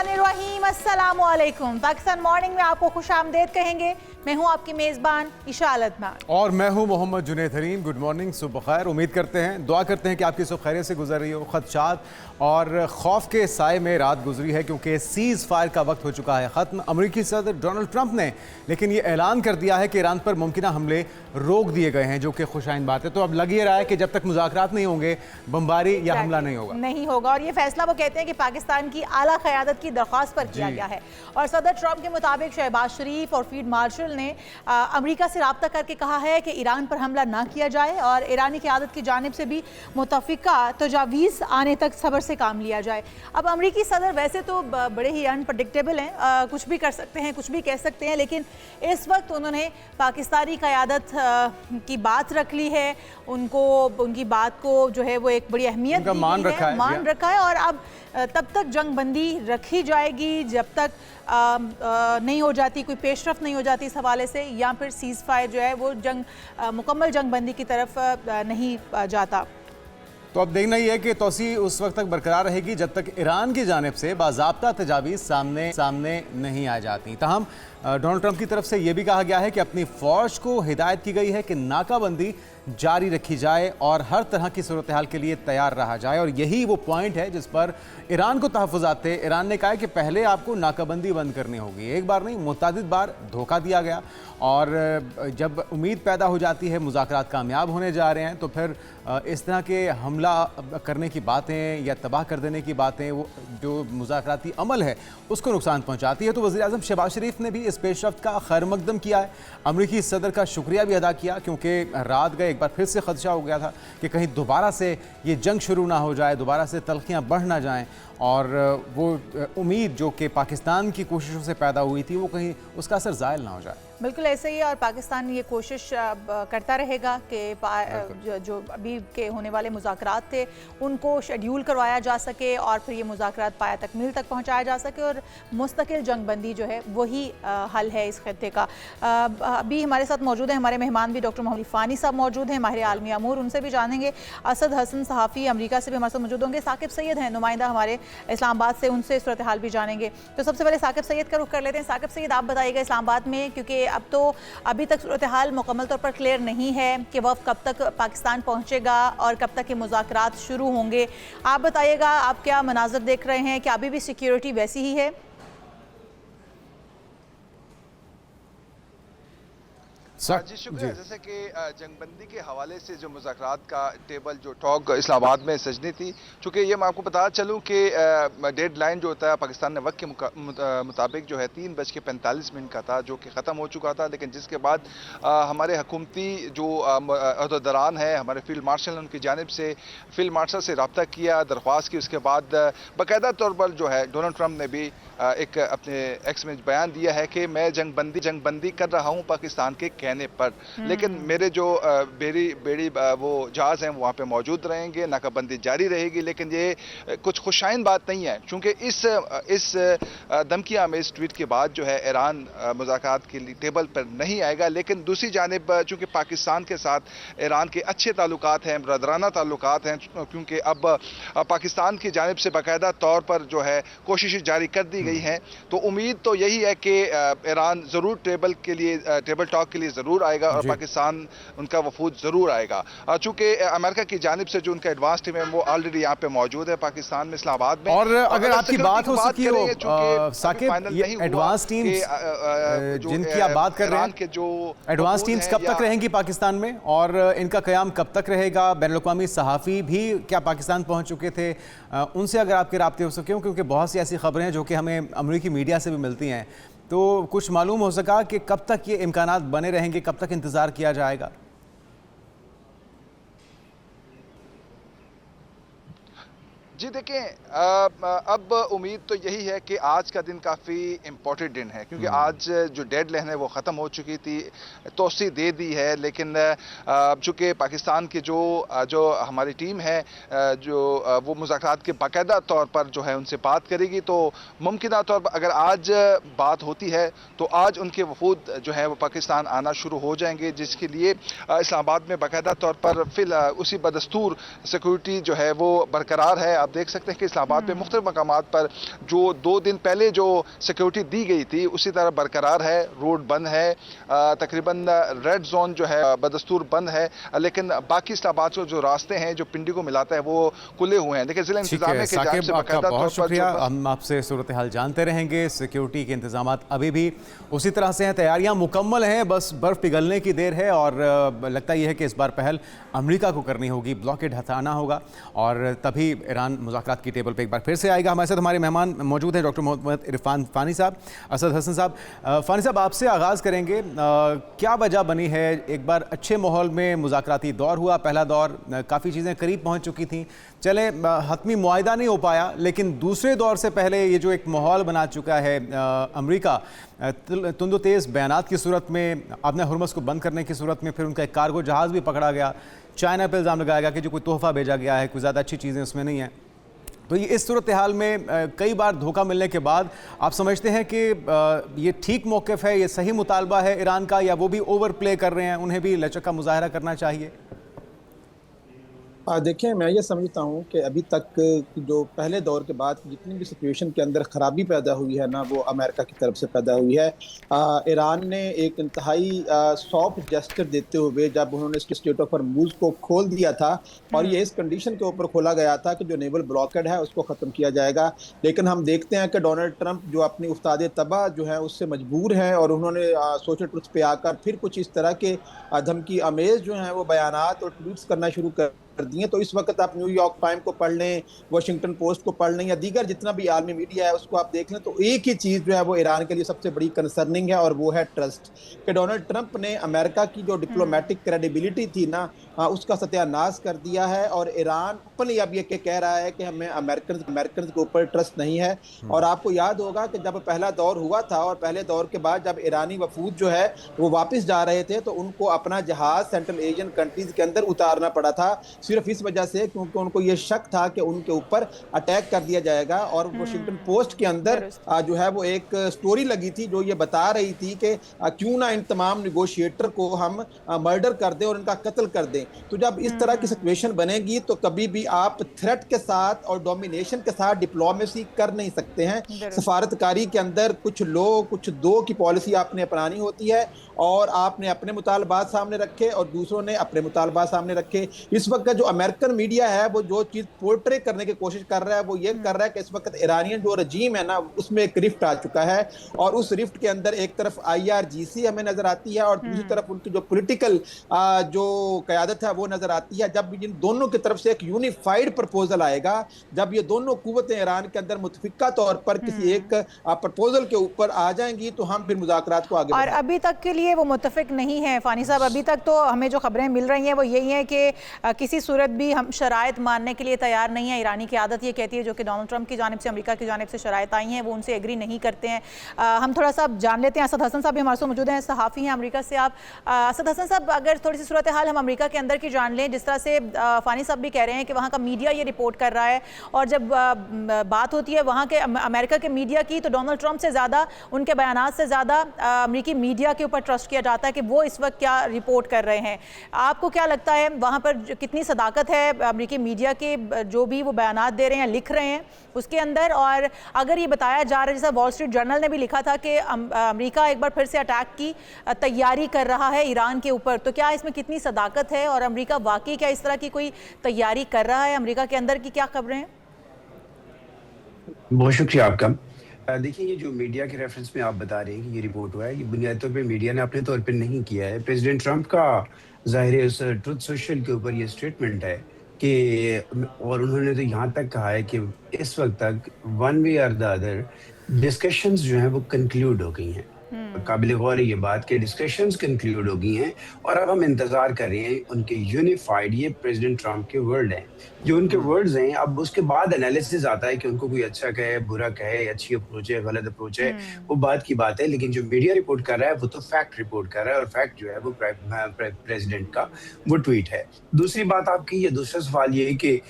बिस्मिल्लाहिर्रहमानिर्रहीम, अस्सलामु अलैकुम। पाकिस्तान मॉर्निंग में आपको खुश आमदेद कहेंगे। मैं हूं आपकी मेज़बान ईशा अदनान और मैं हूं मोहम्मद जुनैद हरीम। गुड मॉर्निंग, सुबह खैर। उम्मीद करते हैं, दुआ करते हैं कि आपकी सुबह खैरियत से गुजर रही हो। खदशात और खौफ के साए में रात गुजरी है क्योंकि सीज़ फायर का वक्त हो चुका है ख़त्म। अमरीकी सदर डोनाल्ड ट्रंप ने लेकिन ये ऐलान कर दिया है कि ईरान पर मुमकिन हमले रोक दिए गए हैं, जो कि खुशाइन बात है। तो अब लग ही रहा है कि जब तक मुज़ाकरात नहीं होंगे, बमबारी या हमला नहीं होगा। और ये फैसला वो कहते हैं कि पाकिस्तान की आला क़यादत की दरख्वास्त पर किया गया है। और सदर ट्रंप के मुताबिक शहबाज शरीफ और फील्ड मार्शल ने अमेरिका से रब्ता करके कहा है कि ईरान पर हमला ना किया जाए और ईरानी क़यादत की जानिब से भी मुतफ़िका तजावीज़ आने तक सब्र से काम लिया जाए। अब अमरीकी सदर वैसे तो बड़े ही अनप्रडिक्टेबल हैं, कुछ भी कर सकते हैं, कुछ भी कह सकते हैं, लेकिन इस वक्त उन्होंने पाकिस्तानी क़यादत की बात रख ली है। उनकी बात को जो है वो एक बड़ी अहमियत मान रखा है। और अब तब तक जंग बंदी रखी जाएगी जब तक नहीं हो जाती, कोई पेशरफ नहीं हो जाती इस हवाले से, या फिर सीज़ फायर जो है वो मुकम्मल जंग बंदी की तरफ नहीं जाता। तो अब देखना ही है कि तोसी उस वक्त तक बरकरार रहेगी जब तक ईरान की जानिब से बाज़ाब्ता तजावीज़ सामने नहीं आ जाती। ताहम डोनाल्ड ट्रंप की तरफ से ये भी कहा गया है कि अपनी फ़ौज को हिदायत की गई है कि नाकाबंदी जारी रखी जाए और हर तरह की सूरत हाल के लिए तैयार रहा जाए। और यही वो पॉइंट है जिस पर ईरान को तहफ़्फ़ुज़ात थे। ईरान ने कहा है कि पहले आपको नाकाबंदी बंद करनी होगी। एक बार नहीं, मुतअद्दिद बार धोखा दिया गया और जब उम्मीद पैदा हो जाती है मुज़ाकरात कामयाब होने जा रहे हैं, तो फिर इस तरह के हमला करने की बातें या तबाह कर देने की बातें, वो जो मुज़ाकराती अमल है उसको नुकसान पहुँचाती है। तो वज़ीर आज़म शहबाज शरीफ ने भी इस पेशरफ्त का खैर मकदम किया है। अमरीकी सदर का शुक्रिया भी अदा किया क्योंकि रात गए एक बार फिर से खदशा हो गया था कि कहीं दोबारा से ये जंग शुरू ना हो जाए, दोबारा से तल्खियाँ बढ़ ना जाएँ और वो उम्मीद जो कि पाकिस्तान की कोशिशों से पैदा हुई थी वो कहीं उसका असर ज़ायल ना हो जाए। बिल्कुल ऐसे ही है। और पाकिस्तान ये कोशिश करता रहेगा कि जो अभी के होने वाले मुज़ाकरात थे उनको शेड्यूल करवाया जा सके और फिर ये मुज़ाकरात पाया तकमील तक पहुंचाया जा सके और मुस्तकिल जंग बंदी जो है वही हल है इस खत्ते का। अभी हमारे साथ मौजूद है हमारे मेहमान भी, डॉक्टर मोहम्मद फ़ानी साहब मौजूद हैं, माहिर आलमी अमूर, उनसे भी जानेंगे। असद हसन सहाफ़ी अमरीका से भी हमारे साथ मौजूद होंगे। साकिब सैयद हैं नुमाइंदा हमारे इस्लामाबाद से, उनसे सूरत हाल भी जानेंगे। तो सबसे पहले साकिब सैयद का रुख कर लेते हैं। साकिब सैयद, आप बताइएगा इस्लामाबाद में, क्योंकि अब तो अभी तक सूरत हाल मुकम्मल तौर पर क्लियर नहीं है कि वफ़द कब तक पाकिस्तान पहुंचेगा और कब तक ये मुज़ाकरात शुरू होंगे। आप बताइएगा, आप क्या मनाज़र देख रहे हैं? क्या अभी भी सिक्योरिटी वैसी ही है? जी शुक्रिया। जैसे कि जंगबंदी के हवाले से जो मुज़ाकरात का टेबल जो टॉक इस्लामाबाद में सजनी थी, चूँकि ये मैं आपको बता चलूँ कि डेड लाइन जो होता है पाकिस्तान ने वक्त के मुताबिक जो है 3:45 का था, जो कि ख़त्म हो चुका था। लेकिन जिसके बाद हमारे हुकूमती जो अहदेदारान है, हमारे फील्ड मार्शल ने उनकी जानिब से फील्ड मार्शल से रब्ता किया, दरख्वास्त की। उसके बाद बाकायदा तौर पर जो है डोनाल्ड ट्रंप ने भी एक अपने एक्स में बयान दिया है कि मैं जंगबंदी कर रहा हूँ पाकिस्तान के कहने पर, लेकिन मेरे जो बेड़ी वो जहाज हैं वहाँ पे मौजूद रहेंगे, नाकाबंदी जारी रहेगी। लेकिन ये कुछ खुशाइन बात नहीं है, क्योंकि इस धमकियाँ में इस ट्वीट के बाद जो है ईरान मुज़ाकरात के लिए टेबल पर नहीं आएगा। लेकिन दूसरी जानिब चूँकि पाकिस्तान के साथ ईरान के अच्छे ताल्लुकात हैं, ब्रदराना ताल्लुकात हैं, क्योंकि अब पाकिस्तान की जानिब से बाकायदा तौर पर जो है कोशिशें जारी कर दी गई हैं, तो उम्मीद तो यही है कि ईरान ज़रूर टेबल टॉक के लिए ज़रूर आएगा और पाकिस्तान उनका वफूद ज़रूर आएगा। चूँकि अमेरिका की जानिब से जो उनका एडवांस टीम है वो ऑलरेडी यहाँ पे मौजूद है पाकिस्तान में, इस्लामाबाद में। और अगर आपकी बात हो सकी हो साकिब, ये एडवांस टीम्स जिनकी आप बात कर रहे हैं, कि जो एडवांस टीम्स कब तक रहेंगी पाकिस्तान में और इनका क़याम कब तक रहेगा? बैनुल-अक़वामी सहाफ़ी भी क्या पाकिस्तान पहुँच चुके थे? उनसे अगर आपके राब्ते हो सके हो, क्योंकि बहुत सी ऐसी खबरें हैं जो कि हमें अमरीकी मीडिया से भी मिलती हैं, तो कुछ मालूम हो सका कि कब तक ये इम्कानात बने रहेंगे, कब तक इंतज़ार किया जाएगा? जी देखें, अब उम्मीद तो यही है कि आज का दिन काफ़ी इम्पोर्टेंट दिन है, क्योंकि आज जो डेड लाइन है वो ख़त्म हो चुकी थी, तोसी दे दी है। लेकिन चूँकि पाकिस्तान की जो हमारी टीम है जो वो मुज़ाकरात के बाकायदा तौर पर जो है उनसे बात करेगी, तो मुमकिन तौर पर अगर आज बात होती है तो आज उनके वफूद जो है वो पाकिस्तान आना शुरू हो जाएंगे, जिसके लिए इस्लामाबाद में बाकायदा तौर पर फिल उसी बदस्तूर सिक्योरिटी जो है वो बरकरार है। आप देख सकते हैं कि इस्लामाबाद में मुख्तलिफ मकामात पर जो 2 दिन पहले जो सिक्योरिटी दी गई थी उसी तरह बरकरार है। रोड बंद है, तकरीबन रेड जोन जो है बदस्तूर बंद है, लेकिन बाकी इस्लामाबाद के जो रास्ते हैं जो पिंडी को मिलाता है वो खुले हुए हैं। देखिए जिला इंतजामिया की जानिब से बाकायदा बहुत शुक्रिया। हम आपसे सूरत हाल जानते रहेंगे। सिक्योरिटी के इंतजाम अभी भी उसी तरह से हैं, तैयारियां मुकम्मल हैं, बस बर्फ पिघलने की देर है और लगता यह है कि इस बार पहल अमेरिका को करनी होगी, ब्लॉकेड हटाना होगा और तभी ईरान मुज़ाकरात की टेबल पे एक बार फिर से आएगा। हमारे साथ हमारे मेहमान मौजूद हैं, डॉक्टर मोहम्मद इरफान फ़ानी साहब, असद हसन साहब। फ़ानी साहब, आपसे आगाज़ करेंगे, क्या वजह बनी है? एक बार अच्छे माहौल में मुज़ाकराती दौर हुआ, पहला दौर काफ़ी चीज़ें करीब पहुँच चुकी थी, चले हतमी मुआहिदा नहीं हो पाया, लेकिन दूसरे दौर से पहले ये जो एक माहौल बना चुका है अमेरिका तुंदो तेज़ बयानात की सूरत में, अपने हुर्मस को बंद करने की सूरत में, फिर उनका एक कार्गो जहाज़ भी पकड़ा गया, चाइना पर इल्ज़ाम लगाया गया कि जो कोई तोहफ़ा भेजा गया है, कोई ज़्यादा अच्छी चीज़ें उसमें नहीं हैं। तो ये इस सूरत हाल में कई बार धोखा मिलने के बाद आप समझते हैं कि ये ठीक मौक़िफ़ है, ये सही मुतालबा है ईरान का, या वो भी ओवर प्ले कर रहे हैं, उन्हें भी लचक का मुजाहरा करना चाहिए? देखिए, मैं ये समझता हूँ कि अभी तक जो पहले दौर के बाद जितनी भी सिचुएशन के अंदर ख़राबी पैदा हुई है ना, वो अमेरिका की तरफ से पैदा हुई है। ईरान ने एक इंतहाई सॉफ्ट जेस्चर देते हुए जब उन्होंने स्टेट ऑफ हॉर्मुज़ को खोल दिया था, और ये इस कंडीशन के ऊपर खोला गया था कि जो नेवल ब्लॉकेड है उसको ख़त्म किया जाएगा, लेकिन हम देखते हैं कि डोनाल्ड ट्रंप जो अपनी उस्ताद तबाह जो है उससे मजबूर हैं और उन्होंने सोशल ट्रुथ पे आकर फिर कुछ इस तरह के धमकी अमेज़ जो हैं वो बयानात और ट्वीट्स करना शुरू कर दिए। तो इस वक्त आप न्यूयॉर्क टाइम को पढ़ लें, वाशिंगटन पोस्ट को पढ़ लें या दीगर जितना भी आलमी मीडिया है उसको आप देख लें, तो एक ही चीज़ जो है वो ईरान के लिए सबसे बड़ी कंसर्निंग है, और वो है ट्रस्ट। कि डोनाल्ड ट्रंप ने अमेरिका की जो डिप्लोमेटिक क्रेडिबिलिटी थी ना, उसका सत्यानाश कर दिया है, और ईरान ओपनली अब ये कह रहा है कि हमें अमेरिकन के ऊपर ट्रस्ट नहीं है। और आपको याद होगा कि जब पहला दौर हुआ था और पहले दौर के बाद जब ईरानी वफूद जो है वो वापस जा रहे थे, तो उनको अपना जहाज़ सेंट्रल एशियन कंट्रीज़ के अंदर उतारना पड़ा था, सिर्फ इस वजह से क्योंकि उनको ये शक था कि उनके ऊपर अटैक कर दिया जाएगा। और वाशिंगटन पोस्ट के अंदर जो है वो एक स्टोरी लगी थी जो ये बता रही थी कि क्यों ना इन तमाम निगोशिएटर को हम मर्डर कर दें और इनका कत्ल कर दें। तो जब इस तरह की सिचुएशन बनेगी तो कभी भी आप थ्रेट के साथ और डोमिनेशन के साथ डिप्लोमेसी कर नहीं सकते हैं। सफारतकारी के अंदर कुछ लो कुछ दो की पॉलिसी आपने अपनानी होती है, और आपने अपने मुतालबात सामने रखे और दूसरों ने अपने मुतालबात सामने रखे। इस वक्त जो अमेरिकन मीडिया है वो जो चीज़ पोर्ट्रे करने की कोशिश कर रहा है वो ये कर रहा है कि इस वक्त ईरानियन जो रजीम है ना उसमें एक रिफ्ट आ चुका है, और उस रिफ्ट के अंदर एक तरफ IRGC हमें नजर आती है और दूसरी तरफ उनकी जो पॉलिटिकल जो क़यादत है वो नजर आती है। जब इन दोनों की तरफ से एक यूनिफाइड प्रपोजल आएगा, जब ये दोनों कुव्वतें ईरान के अंदर मुतफिका तौर पर किसी एक प्रपोजल के ऊपर आ जाएंगी, तो हम फिर मुज़ाकरात को आगे और अभी तक के लिए वो मुतफिक नहीं है फ़ानी साहब। अभी तक तो हमें जो खबरें मिल रही हैं वो यही है कि किसी सूरत भी हम शराइत मानने के लिए तैयार नहीं है। ईरानी की आदत ये कहती है, जो कि डोनाल्ड ट्रंप की जानिब से अमेरिका की जानिब से शराइत आई हैं वो उनसे एग्री नहीं करते हैं। हम थोड़ा सा जान लेते हैं, असद हसन साहब भी हमारे साथ मौजूद हैं, सहाफ़ी हैं अमेरिका से। आप असद हसन साहब, अगर थोड़ी सी सूरत हाल हम अमेरिका के अंदर की जान लें, जिस तरह से फ़ानी साहब भी कह रहे हैं कि वहाँ का मीडिया ये रिपोर्ट कर रहा है, और जब बात होती है वहाँ के अमेरिका के मीडिया की, तो डोनाल्ड ट्रंप से ज़्यादा, उनके बयानात से ज़्यादा अमेरिकी मीडिया के ऊपर ट्रस्ट किया जाता है कि वो इस वक्त क्या रिपोर्ट कर रहे हैं। आपको क्या लगता है वहाँ पर कितनी सदाकत है अमेरिकी मीडिया के, जो भी वो बयानात दे रहे हैं लिख रहे हैं उसके अंदर? और अगर ये बताया जा रहा है, जैसा वॉल स्ट्रीट जर्नल ने भी लिखा था कि अमेरिका एक बार फिर से अटैक की तैयारी कर रहा है ईरान के ऊपर, तो क्या इसमें कितनी सदाकत है और अमेरिका वाकई क्या इस तरह की कोई तैयारी कर रहा है? अमेरिका के अंदर की क्या खबरें हैं? बहुत शुक्रिया आपका। देखिए, ये जो मीडिया के रेफरेंस में आप बता रहे हैं कि ये रिपोर्ट हुआ है, ये बुनियादी तौर पे मीडिया ने अपने तौर पे नहीं किया है। प्रेसिडेंट ट्रंप का ज़ाहिर है उस ट्रुथ सोशल के ऊपर ये स्टेटमेंट है कि, और उन्होंने तो यहाँ तक कहा है कि इस वक्त तक वन वे और द अदर डिस्कशंस जो हैं वो कंक्लूड हो गई हैं। काबिल गौर है ये बात कि डिस्कशंस कंक्लूड हो गई हैं, और अब हम इंतज़ार कर रहे हैं उनके यूनिफाइड, ये प्रेसिडेंट ट्रंप के वर्ड हैं, जो उनके वर्ड्स हैं। अब उसके बाद एनालिसिस आता है कि उनको कोई अच्छा कहे, बुरा कहे, अच्छी अप्रोच है, गलत अप्रोच है, वो बात की बात है। लेकिन जो मीडिया रिपोर्ट कर रहा है वो तो फैक्ट रिपोर्ट कर रहा है, और फैक्ट जो है वो प्रेसिडेंट का वो ट्वीट है। दूसरी बात आपकी, ये दूसरा सवाल ये है कि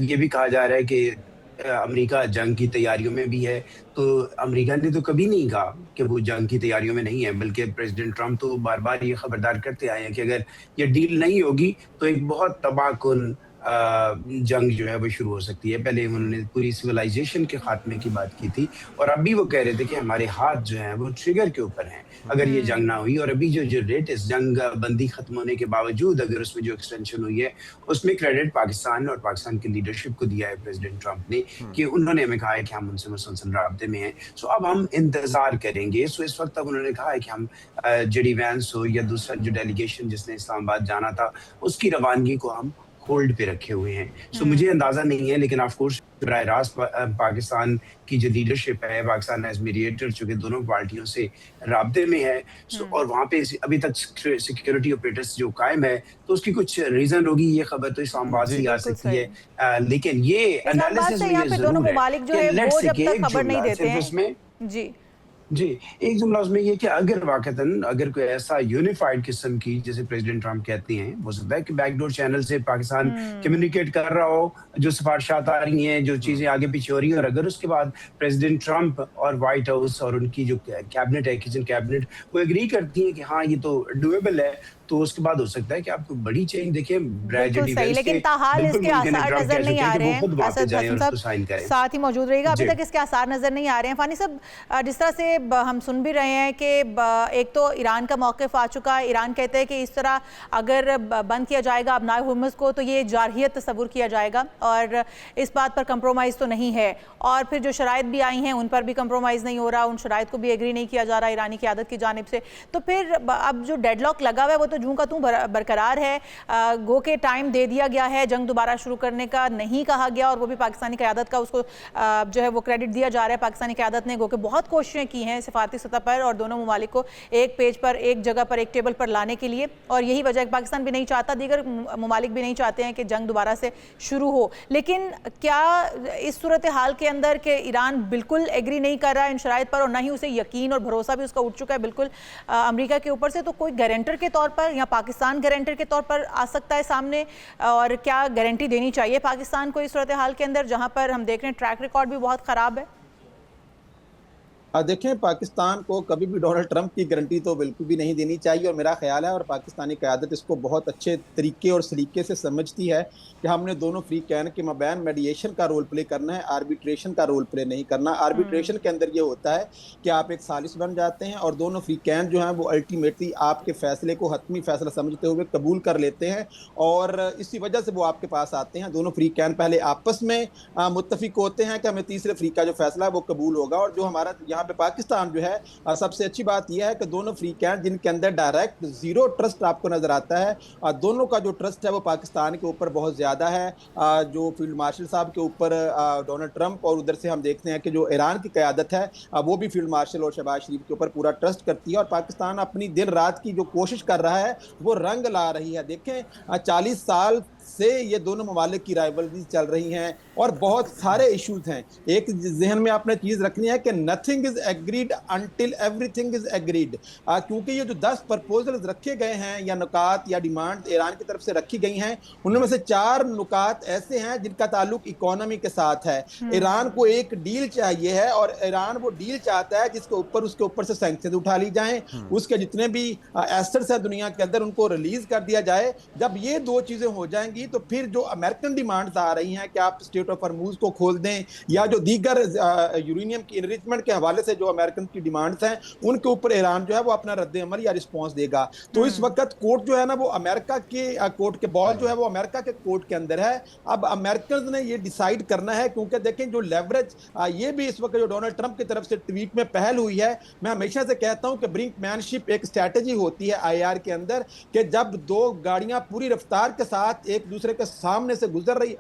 ये भी कहा जा रहा है कि अमेरिका जंग की तैयारियों में भी है, तो अमेरिका ने तो कभी नहीं कहा कि वो जंग की तैयारियों में नहीं है, बल्कि प्रेसिडेंट ट्रंप तो बार बार ये खबरदार करते आए हैं कि अगर ये डील नहीं होगी तो एक बहुत तबाहकुन जंग जो है वो शुरू हो सकती है। पहले उन्होंने पूरी सिविलाइजेशन के खात्मे की बात की थी और अभी वो कह रहे थे कि हमारे हाथ जो हैं वो ट्रिगर के ऊपर हैं अगर ये जंग ना हुई। और अभी जो लेटेस्ट जंग बंदी खत्म होने के बावजूद अगर उसमें जो एक्सटेंशन हुई है उसमें क्रेडिट पाकिस्तान और पाकिस्तान की लीडरशिप को दिया है प्रेसिडेंट ट्रंप ने कि उन्होंने हमें कहा है कि हम उनसे मुसलसल राब्ते में हैं। सो अब हम इंतजार करेंगे। सो इस वक्त तक उन्होंने कहा है कि हम जेडी वैंस हो या दूसरा जो डेलीगेशन जिसने इस्लामाबाद जाना था उसकी रवानगी को हम होल्ड पे रखे हुए हैं। सो मुझे अंदाजा नहीं है, लेकिन ऑफ कोर्स बराह रास्त पाकिस्तान की जो लीडरशिप है, पाकिस्तान एज मीडिएटर चूंकि दोनों पार्टियों से राब्ते में है, सो और वहाँ पे अभी तक सिक्योरिटी ऑपरेटर्स जो कायम है तो उसकी कुछ रीजन होगी। ये खबर तो इस्लामाबाद से आ सकती है, लेकिन ये एनालिसिस में ये जरूर है कि एक जुमला सिर्फ उसमें जी एक जुमला उसमें ये कि अगर वाकतन अगर कोई ऐसा यूनिफाइड किस्म की जैसे प्रेसिडेंट ट्रंप कहते हैं, हो सकता है कि बैकडोर चैनल से पाकिस्तान कम्युनिकेट कर रहा हो, जो सिफारिशात आ रही हैं, जो चीजें आगे पीछे हो रही हैं, और अगर उसके बाद प्रेसिडेंट ट्रंप और व्हाइट हाउस और उनकी जो कैबिनेट है, किचन कैबिनेट, वो एग्री करती है कि हाँ ये तो डुएबल है, तो उसके बाद हो सकता है कि आपको बड़ी चेंज देखिए। लेकिन ताहाल इसके आसार नजर नहीं आ रहे हैं। असद हसन साहब साथ ही मौजूद रहेगा, अभी तक इसके आसार नजर नहीं आ रहे हैं। फानी साहब, जिस तरह से हम सुन भी रहे हैं कि एक तो ईरान का मौक़िफ़ आ चुका है, ईरान कहते हैं कि इस तरह अगर बंद किया जाएगा अपनाए हुर्मुज़ को तो ये जारहियत तस्वुर किया जाएगा और इस बात पर कंप्रोमाइज़ तो नहीं है। और फिर जो शराइत भी आई हैं उन पर भी कंप्रोमाइज़ नहीं हो रहा, उन शराइत को भी एग्री नहीं किया जा रहा ईरानी क़यादत की जानिब से। तो फिर अब जो डेडलॉक लगा हुआ है वो तो जूं का तूं बरकरार है। गो के टाइम दे दिया गया है, जंग दोबारा शुरू करने का नहीं कहा गया, और वो भी पाकिस्तानी क़यादत का उसको जो है वो क्रेडिट दिया जा रहा है। पाकिस्तानी क़यादत ने गो के बहुत कोशिशें की हैं सिफारती सतह पर और दोनों ममालिक को एक पेज पर, एक जगह पर, एक टेबल पर लाने के लिए, और यही वजह पाकिस्तान भी नहीं चाहता, दीगर ममालिक भी नहीं चाहते हैं कि जंग दोबारा से शुरू हो। लेकिन क्या इस सूरत हाल के अंदर कि ईरान बिल्कुल एग्री नहीं कर रहा है इन शराइत पर और ना ही उसे यकीन और भरोसा भी उसका उठ चुका है बिल्कुल अमेरिका के ऊपर से, तो कोई गारंटर के तौर पर या पाकिस्तान गारंटर के तौर पर आ सकता है सामने, और क्या गारंटी देनी चाहिए पाकिस्तान को इस सूरत हाल के अंदर जहां पर हम देख रहे हैं ट्रैक रिकॉर्ड भी बहुत ख़राब है? देखें, पाकिस्तान को कभी भी डोनाल्ड ट्रंप की गारंटी तो बिल्कुल भी नहीं देनी चाहिए, और मेरा ख्याल है और पाकिस्तानी क़यादत इसको बहुत अच्छे तरीके और सलीके से समझती है कि हमने दोनों फ्री कैन के मबैन मेडिएशन का रोल प्ले करना है, आर्बिट्रेशन का रोल प्ले नहीं करना। आर्बिट्रेशन के अंदर ये होता है कि आप एक सालिस बन जाते हैं और दोनों फ्री कैन जो हैं वो अल्टीमेटली आपके फैसले को हतमी फैसला समझते हुए कबूल कर लेते हैं, और इसी वजह से वो आपके पास आते हैं। दोनों फ्री कैन पहले आपस में मुत्तफिक होते हैं कि हमें तीसरे फ्री का जो फैसला है वो कबूल होगा। और जो हमारा यहाँ पे पाकिस्तान जो है, सबसे अच्छी बात यह है कि दोनों फ्री कैन जिनके अंदर डायरेक्ट जीरो ट्रस्ट आपको नजर आता है, दोनों का जो ट्रस्ट है वो पाकिस्तान के ऊपर बहुत ज्यादा है, जो फील्ड मार्शल साहब के ऊपर डोनाल्ड ट्रंप, और उधर से हम देखते हैं कि जो ईरान की क़यादत है वो भी फील्ड मार्शल और शहबाज शरीफ के ऊपर पूरा ट्रस्ट करती है। और पाकिस्तान अपनी दिन रात की जो कोशिश कर रहा है वो रंग ला रही है। देखें, 40 साल से ये दोनों ममालिक की राइवलरी चल रही हैं और बहुत सारे इश्यूज हैं। एक जहन में आपने चीज़ रखनी है कि nothing is agreed until everything is agreed, क्योंकि ये जो 10 प्रपोजल्स रखे गए हैं या नुकात या डिमांड ईरान की तरफ से रखी गई हैं, उनमें से 4 नुकात ऐसे हैं जिनका ताल्लुक इकोनॉमी के साथ है। ईरान को एक डील चाहिए है और ईरान वो डील चाहता है जिसके ऊपर उसके ऊपर से सैंक्शन उठा ली जाएं, उसके जितने भी एसेट्स हैं दुनिया के अंदर उनको रिलीज कर दिया जाए। जब ये 2 चीज़ें हो जाएंगी तो फिर जो अमेरिकन डिमांड्स आ रही हैं कि आप स्टेट ऑफ हॉर्मुज़ को खोल दें या जो दीगर यूरेनियम की इनरिचमेंट के हवाले से जो अमेरिकन की डिमांड्स हैं उनके ऊपर ईरान जो है वो अपना रद्द अमल या रिस्पॉन्स देगा। तो इस वक्त कोर्ट जो है ना वो अमेरिका के कोर्ट के बॉल जो है वो अमेरिका के कोर्ट के अंदर है। अब अमेरिकन ने ये डिसाइड करना है, क्योंकि देखें जो लेवरेज ये भी इस वक्त जो डोनाल्ड ट्रंप की तरफ से ट्वीट में पहल हुई है, मैं हमेशा से कहता हूं कि ब्रिंकमैनशिप एक स्ट्रैटेजी होती है आईआर के अंदर कि जब 2 गाड़ियां पूरी रफ्तार के साथ एक दूसरे के सामने से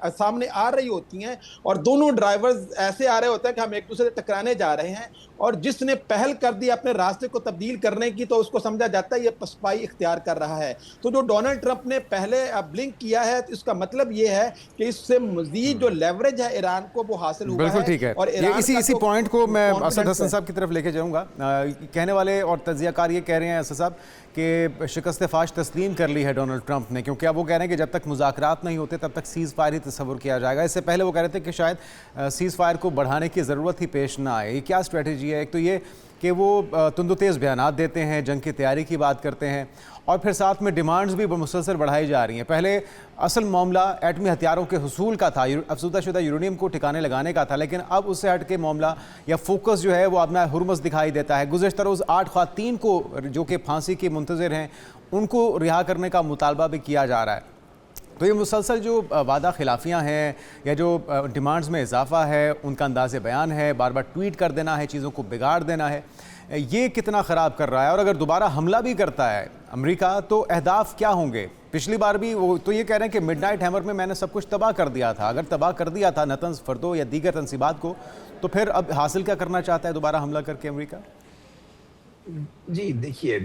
सामने आ रही होती हैं और दोनों ड्राइवर्स ऐसे आ रहे होते हैं कि हम एक दूसरे से टकराने जा रहे हैं, और जिसने पहल कर दी अपने रास्ते को तब्दील करने की तो उसको समझा जाता है ये पसपाई इख्तियार कर रहा है। तो जो डोनाल्ड ट्रंप ने पहले ब्लिंक किया है तो इसका मतलब ये है कि इससे मजीद जो लेवरेज है ईरान को वो हासिल हुआ बिल्कुल है। ठीक है। और इसी पॉइंट को मैं असद हसन साहब की तरफ लेके जाऊंगा। कहने वाले और तज्जियाकार ये कह रहे हैं असद साहब कि शिकस्त फाश तस्लीम कर ली है डोनाल्ड ट्रंप ने, क्योंकि अब वो कह रहे हैं कि जब तक मुज़ाकरात नहीं होते तब तक सीज़ फायर ही तस्वुर किया जाएगा। इससे पहले वो कह रहे थे कि शायद सीज़ फायर को बढ़ाने की ज़रूरत ही पेश ना आए। ये क्या स्ट्रेटजी है? एक तो ये कि वो तुंदुतेज़ बयानात देते हैं, जंग की तैयारी की बात करते हैं और फिर साथ में डिमांड्स भी मुसलसल बढ़ाई जा रही हैं। पहले असल मामला एटमी हथियारों के हुसूल का था, अफसुदाशुदा यूरेनियम को ठिकाने लगाने का था, लेकिन अब उससे हट के मामला या फोकस जो है वो अपना हुरमस दिखाई देता है। गुज़श्ता रोज़ 8 ख़वातीन को जो कि फांसी की मुंतज़िर हैं उनको रिहा करने का मुतालबा भी किया जा रहा है। तो ये मुसलसल जो वादा खिलाफियाँ हैं या जो डिमांड्स में इजाफा है, उनका अंदाज़ बयान है, बार बार ट्वीट कर देना है, चीज़ों को बिगाड़ देना है, ये कितना ख़राब कर रहा है। और अगर दोबारा हमला भी करता है अमेरिका तो अहदाफ क्या होंगे? पिछली बार भी वो तो ये कह रहे हैं कि मिडनाइट हैमर में मैंने सब कुछ तबाह कर दिया था। अगर तबाह कर दिया था नतंज़ फर्दो या दीगर तनसीबात को, तो फिर अब हासिल क्या करना चाहता है दोबारा हमला करके अमेरिका? जी देखिए,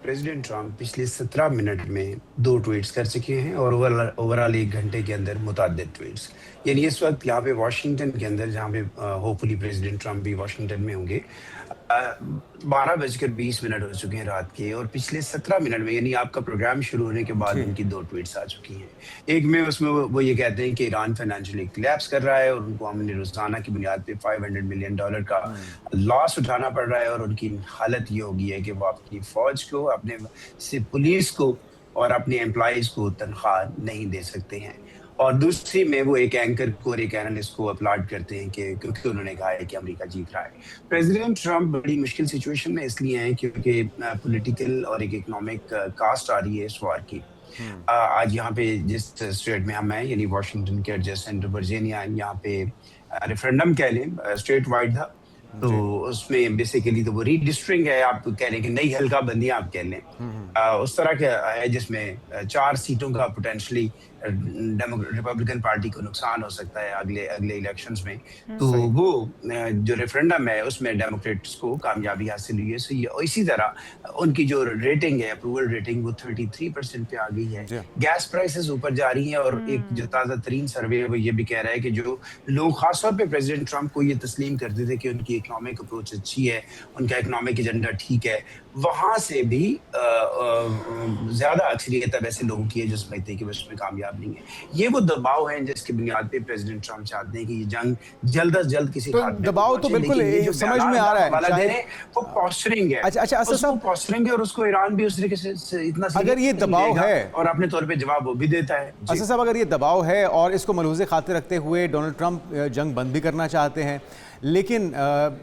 प्रेसिडेंट ट्रंप पिछले 17 मिनट में 2 ट्वीट्स कर चुके हैं और ओवरऑल 1 घंटे के अंदर मुतअद्दिद ट्वीट्स। यानी इस वक्त यहाँ पे वाशिंगटन के अंदर, जहाँ पे होपफुली प्रेसिडेंट ट्रंप भी वाशिंगटन में होंगे, 12:20 हो चुके हैं रात के, और पिछले 17 मिनट में यानी आपका प्रोग्राम शुरू होने के बाद उनकी 2 ट्वीट्स आ चुकी हैं। एक में उसमें वो ये कहते हैं कि ईरान फाइनेंशियली कोलैप्स कर रहा है और उनको हमने रोजाना की बुनियाद पे $500 मिलियन का लॉस उठाना पड़ रहा है, और उनकी हालत ये होगी है कि वो अपनी फौज को, अपने से पुलिस को और अपने एम्प्लॉइज को तनख्वाह नहीं दे सकते हैं। और दूसरी में वो एक एंकर को और एक एनालिस्ट को अपलॉड करते हैं कि क्योंकि उन्होंने कहा है कि अमेरिका जीत रहा है। प्रेसिडेंट ट्रंप बड़ी मुश्किल सिचुएशन में इसलिए हैं क्योंकि पॉलिटिकल और एक इकोनॉमिक कास्ट आ रही है इस वार की। आज यहाँ पे जिस स्टेट में हम हैं, यानी वाशिंगटन के एडजेसेंट वर्जीनिया, यहाँ पे रेफरेंडम कह लें स्टेट वाइड था, तो उसमें बेसिकली तो वो रीडिस्ट्रिक्टिंग है, आप कह लें कि नई हल्का बंदी आप कह लें, उस तरह का है जिसमें 4 सीटों का पोटेंशली रिपब्लिकन पार्टी को नुकसान हो सकता है अगले इलेक्शंस में। तो वो जो रेफरेंडम है उसमें डेमोक्रेट्स को कामयाबी हासिल हुई है। इसी तरह उनकी जो रेटिंग है, अप्रूवल रेटिंग, वो 33% पे आ गई है। गैस प्राइसेस ऊपर जा रही हैं, और एक जो ताज़ा तरीन सर्वे है वो ये भी कह रहा है कि जो लोग खासतौर पे प्रेसिडेंट ट्रंप को ये तस्लीम करते थे कि उनकी इकोनॉमिक अप्रोच अच्छी है, उनका इकोनॉमिक एजेंडा ठीक है, वहां से भी ज्यादा अक्सरियत अब ऐसे लोगों की है जो समझते हैं कि उसमें कामयाब नहीं है। ये वो दबाव है जिसकी बुनियाद पे प्रेसिडेंट ट्रंप चाहते हैं कि ये जंग जल्द अज जल्द किसी दबाव तो बिल्कुल समझ में आ रहा है, वो पोस्चरिंग है। अच्छा उसको पोस्चरिंग है, और उसको ईरान भी उस तरीके से इतना अगर ये दबाव है और अपने तौर पे जवाब वो भी देता है। अच्छा साहब, अगर ये दबाव है और इसको मलहूज़े खातिर रखते हुए डोनाल्ड ट्रंप जंग बंद भी करना चाहते हैं, लेकिन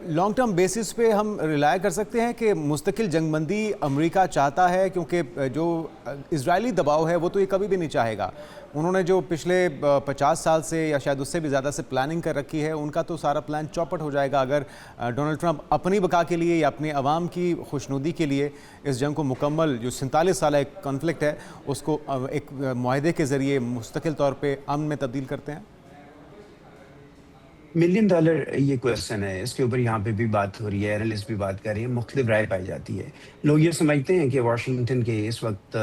लॉन्ग टर्म बेसिस पे हम रिलाय कर सकते हैं कि मुस्तकिल जंगबंदी अमेरिका चाहता है, क्योंकि जो इजरायली दबाव है वो तो ये कभी भी नहीं चाहेगा। उन्होंने जो पिछले 50 साल से या शायद उससे भी ज़्यादा से प्लानिंग कर रखी है, उनका तो सारा प्लान चौपट हो जाएगा अगर डोनाल्ड ट्रंप अपनी बका के लिए या अपने अवाम की खुशनुदी के लिए इस जंग को मुकम्मल, जो 47 साल एक कॉन्फ्लिक्ट है, उसको एक मुआहदे के ज़रिए मुस्तकिल तौर पर अमन में तब्दील करते हैं। $1 मिलियन ये क्वेश्चन है, इसके ऊपर यहाँ पे भी बात हो रही है, एनालिस्ट भी बात कर रही है, मुख्तलिफ राय पाई जाती है। लोग ये समझते हैं कि वाशिंगटन के इस वक्त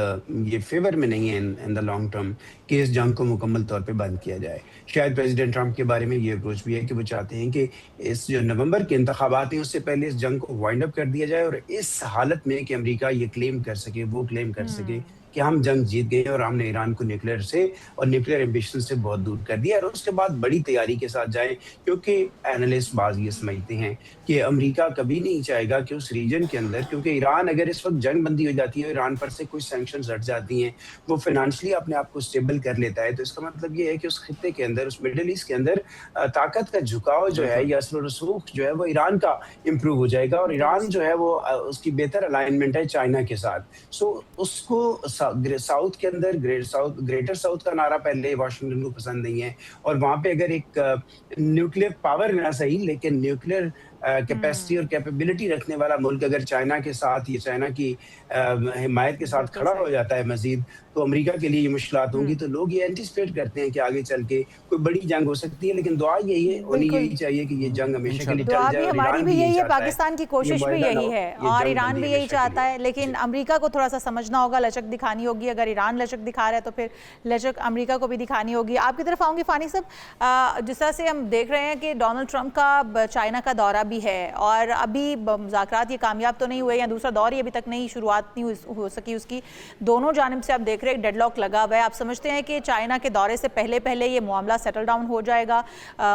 ये फेवर में नहीं है इन द लॉन्ग टर्म कि इस जंग को मुकम्मल तौर पे बंद किया जाए। शायद प्रेसिडेंट ट्रंप के बारे में ये अप्रोच भी है कि वो चाहते हैं कि इस जो नवंबर के इंतखाबात हैं उससे पहले इस जंग को वाइंड अप कर दिया जाए, और इस हालत में कि अमेरिका ये क्लेम कर सके, वो क्लेम कर सके कि हम जंग जीत गए और हमने ईरान को न्यूक्लियर से और न्यूक्लियर एम्बिशन से बहुत दूर कर दिया, और उसके बाद बड़ी तैयारी के साथ जाए। क्योंकि एनालिस्ट बाज ये समझते हैं कि अमेरिका कभी नहीं चाहेगा कि उस रीजन के अंदर, क्योंकि ईरान अगर इस वक्त जंग बंदी हो जाती है, ईरान पर से कुछ सैंक्शंस हट जाती हैं, वो फाइनेंशियली अपने आप को स्टेबल कर लेता है, तो इसका मतलब ये है कि उस खित्ते के अंदर, उस मिडिल ईस्ट के अंदर ताकत का झुकाव जो है या असर रसूख जो है वो ईरान का इम्प्रूव हो जाएगा, और ईरान जो है वो उसकी बेहतर अलाइनमेंट है चाइना के साथ। सो उसको साउथ के अंदर ग्रेटर साउथ का नारा पहले वाशिंगटन को पसंद नहीं है, और वहां पे अगर एक न्यूक्लियर पावर ना सही लेकिन न्यूक्लियर कैपेसिटी और कैपेबिलिटी रखने वाला मुल्क अगर चाइना के साथ, ये चाइना की हिमायत के साथ खड़ा हो जाता है मजीद, तो अमेरिका के लिए ये मुश्किलात होंगी। तो लोग ये एंटिसिपेट करते हैं कि आगे चल के कोई बड़ी जंग हो सकती है, लेकिन दुआ यही है, उन्हें यही चाहिए कि ये जंग हमेशा के लिए टल जाए। हमारी भी यही है, पाकिस्तान की कोशिश भी यही है, और ईरान भी यही चाहता है, लेकिन अमेरिका को थोड़ा सा समझना होगा, लचक दिखानी होगी। अगर ईरान लचक दिखा रहा है तो फिर लचक अमेरिका को भी दिखानी होगी। आपकी तरफ आऊँगी फानी साहब, जिस तरह से हम देख रहे हैं कि डोनाल्ड ट्रंप का चाइना का दौरा भी है, और अभी मुज़ाकरात ये कामयाब तो नहीं हुए, या दूसरा दौर ये अभी तक नहीं, शुरुआत नहीं हो सकी उसकी। दोनों जानिब से आप देख रहे हैं डेडलॉक लगा हुआ है। आप समझते हैं कि चाइना के दौरे से पहले ये मामला सेटल डाउन हो जाएगा,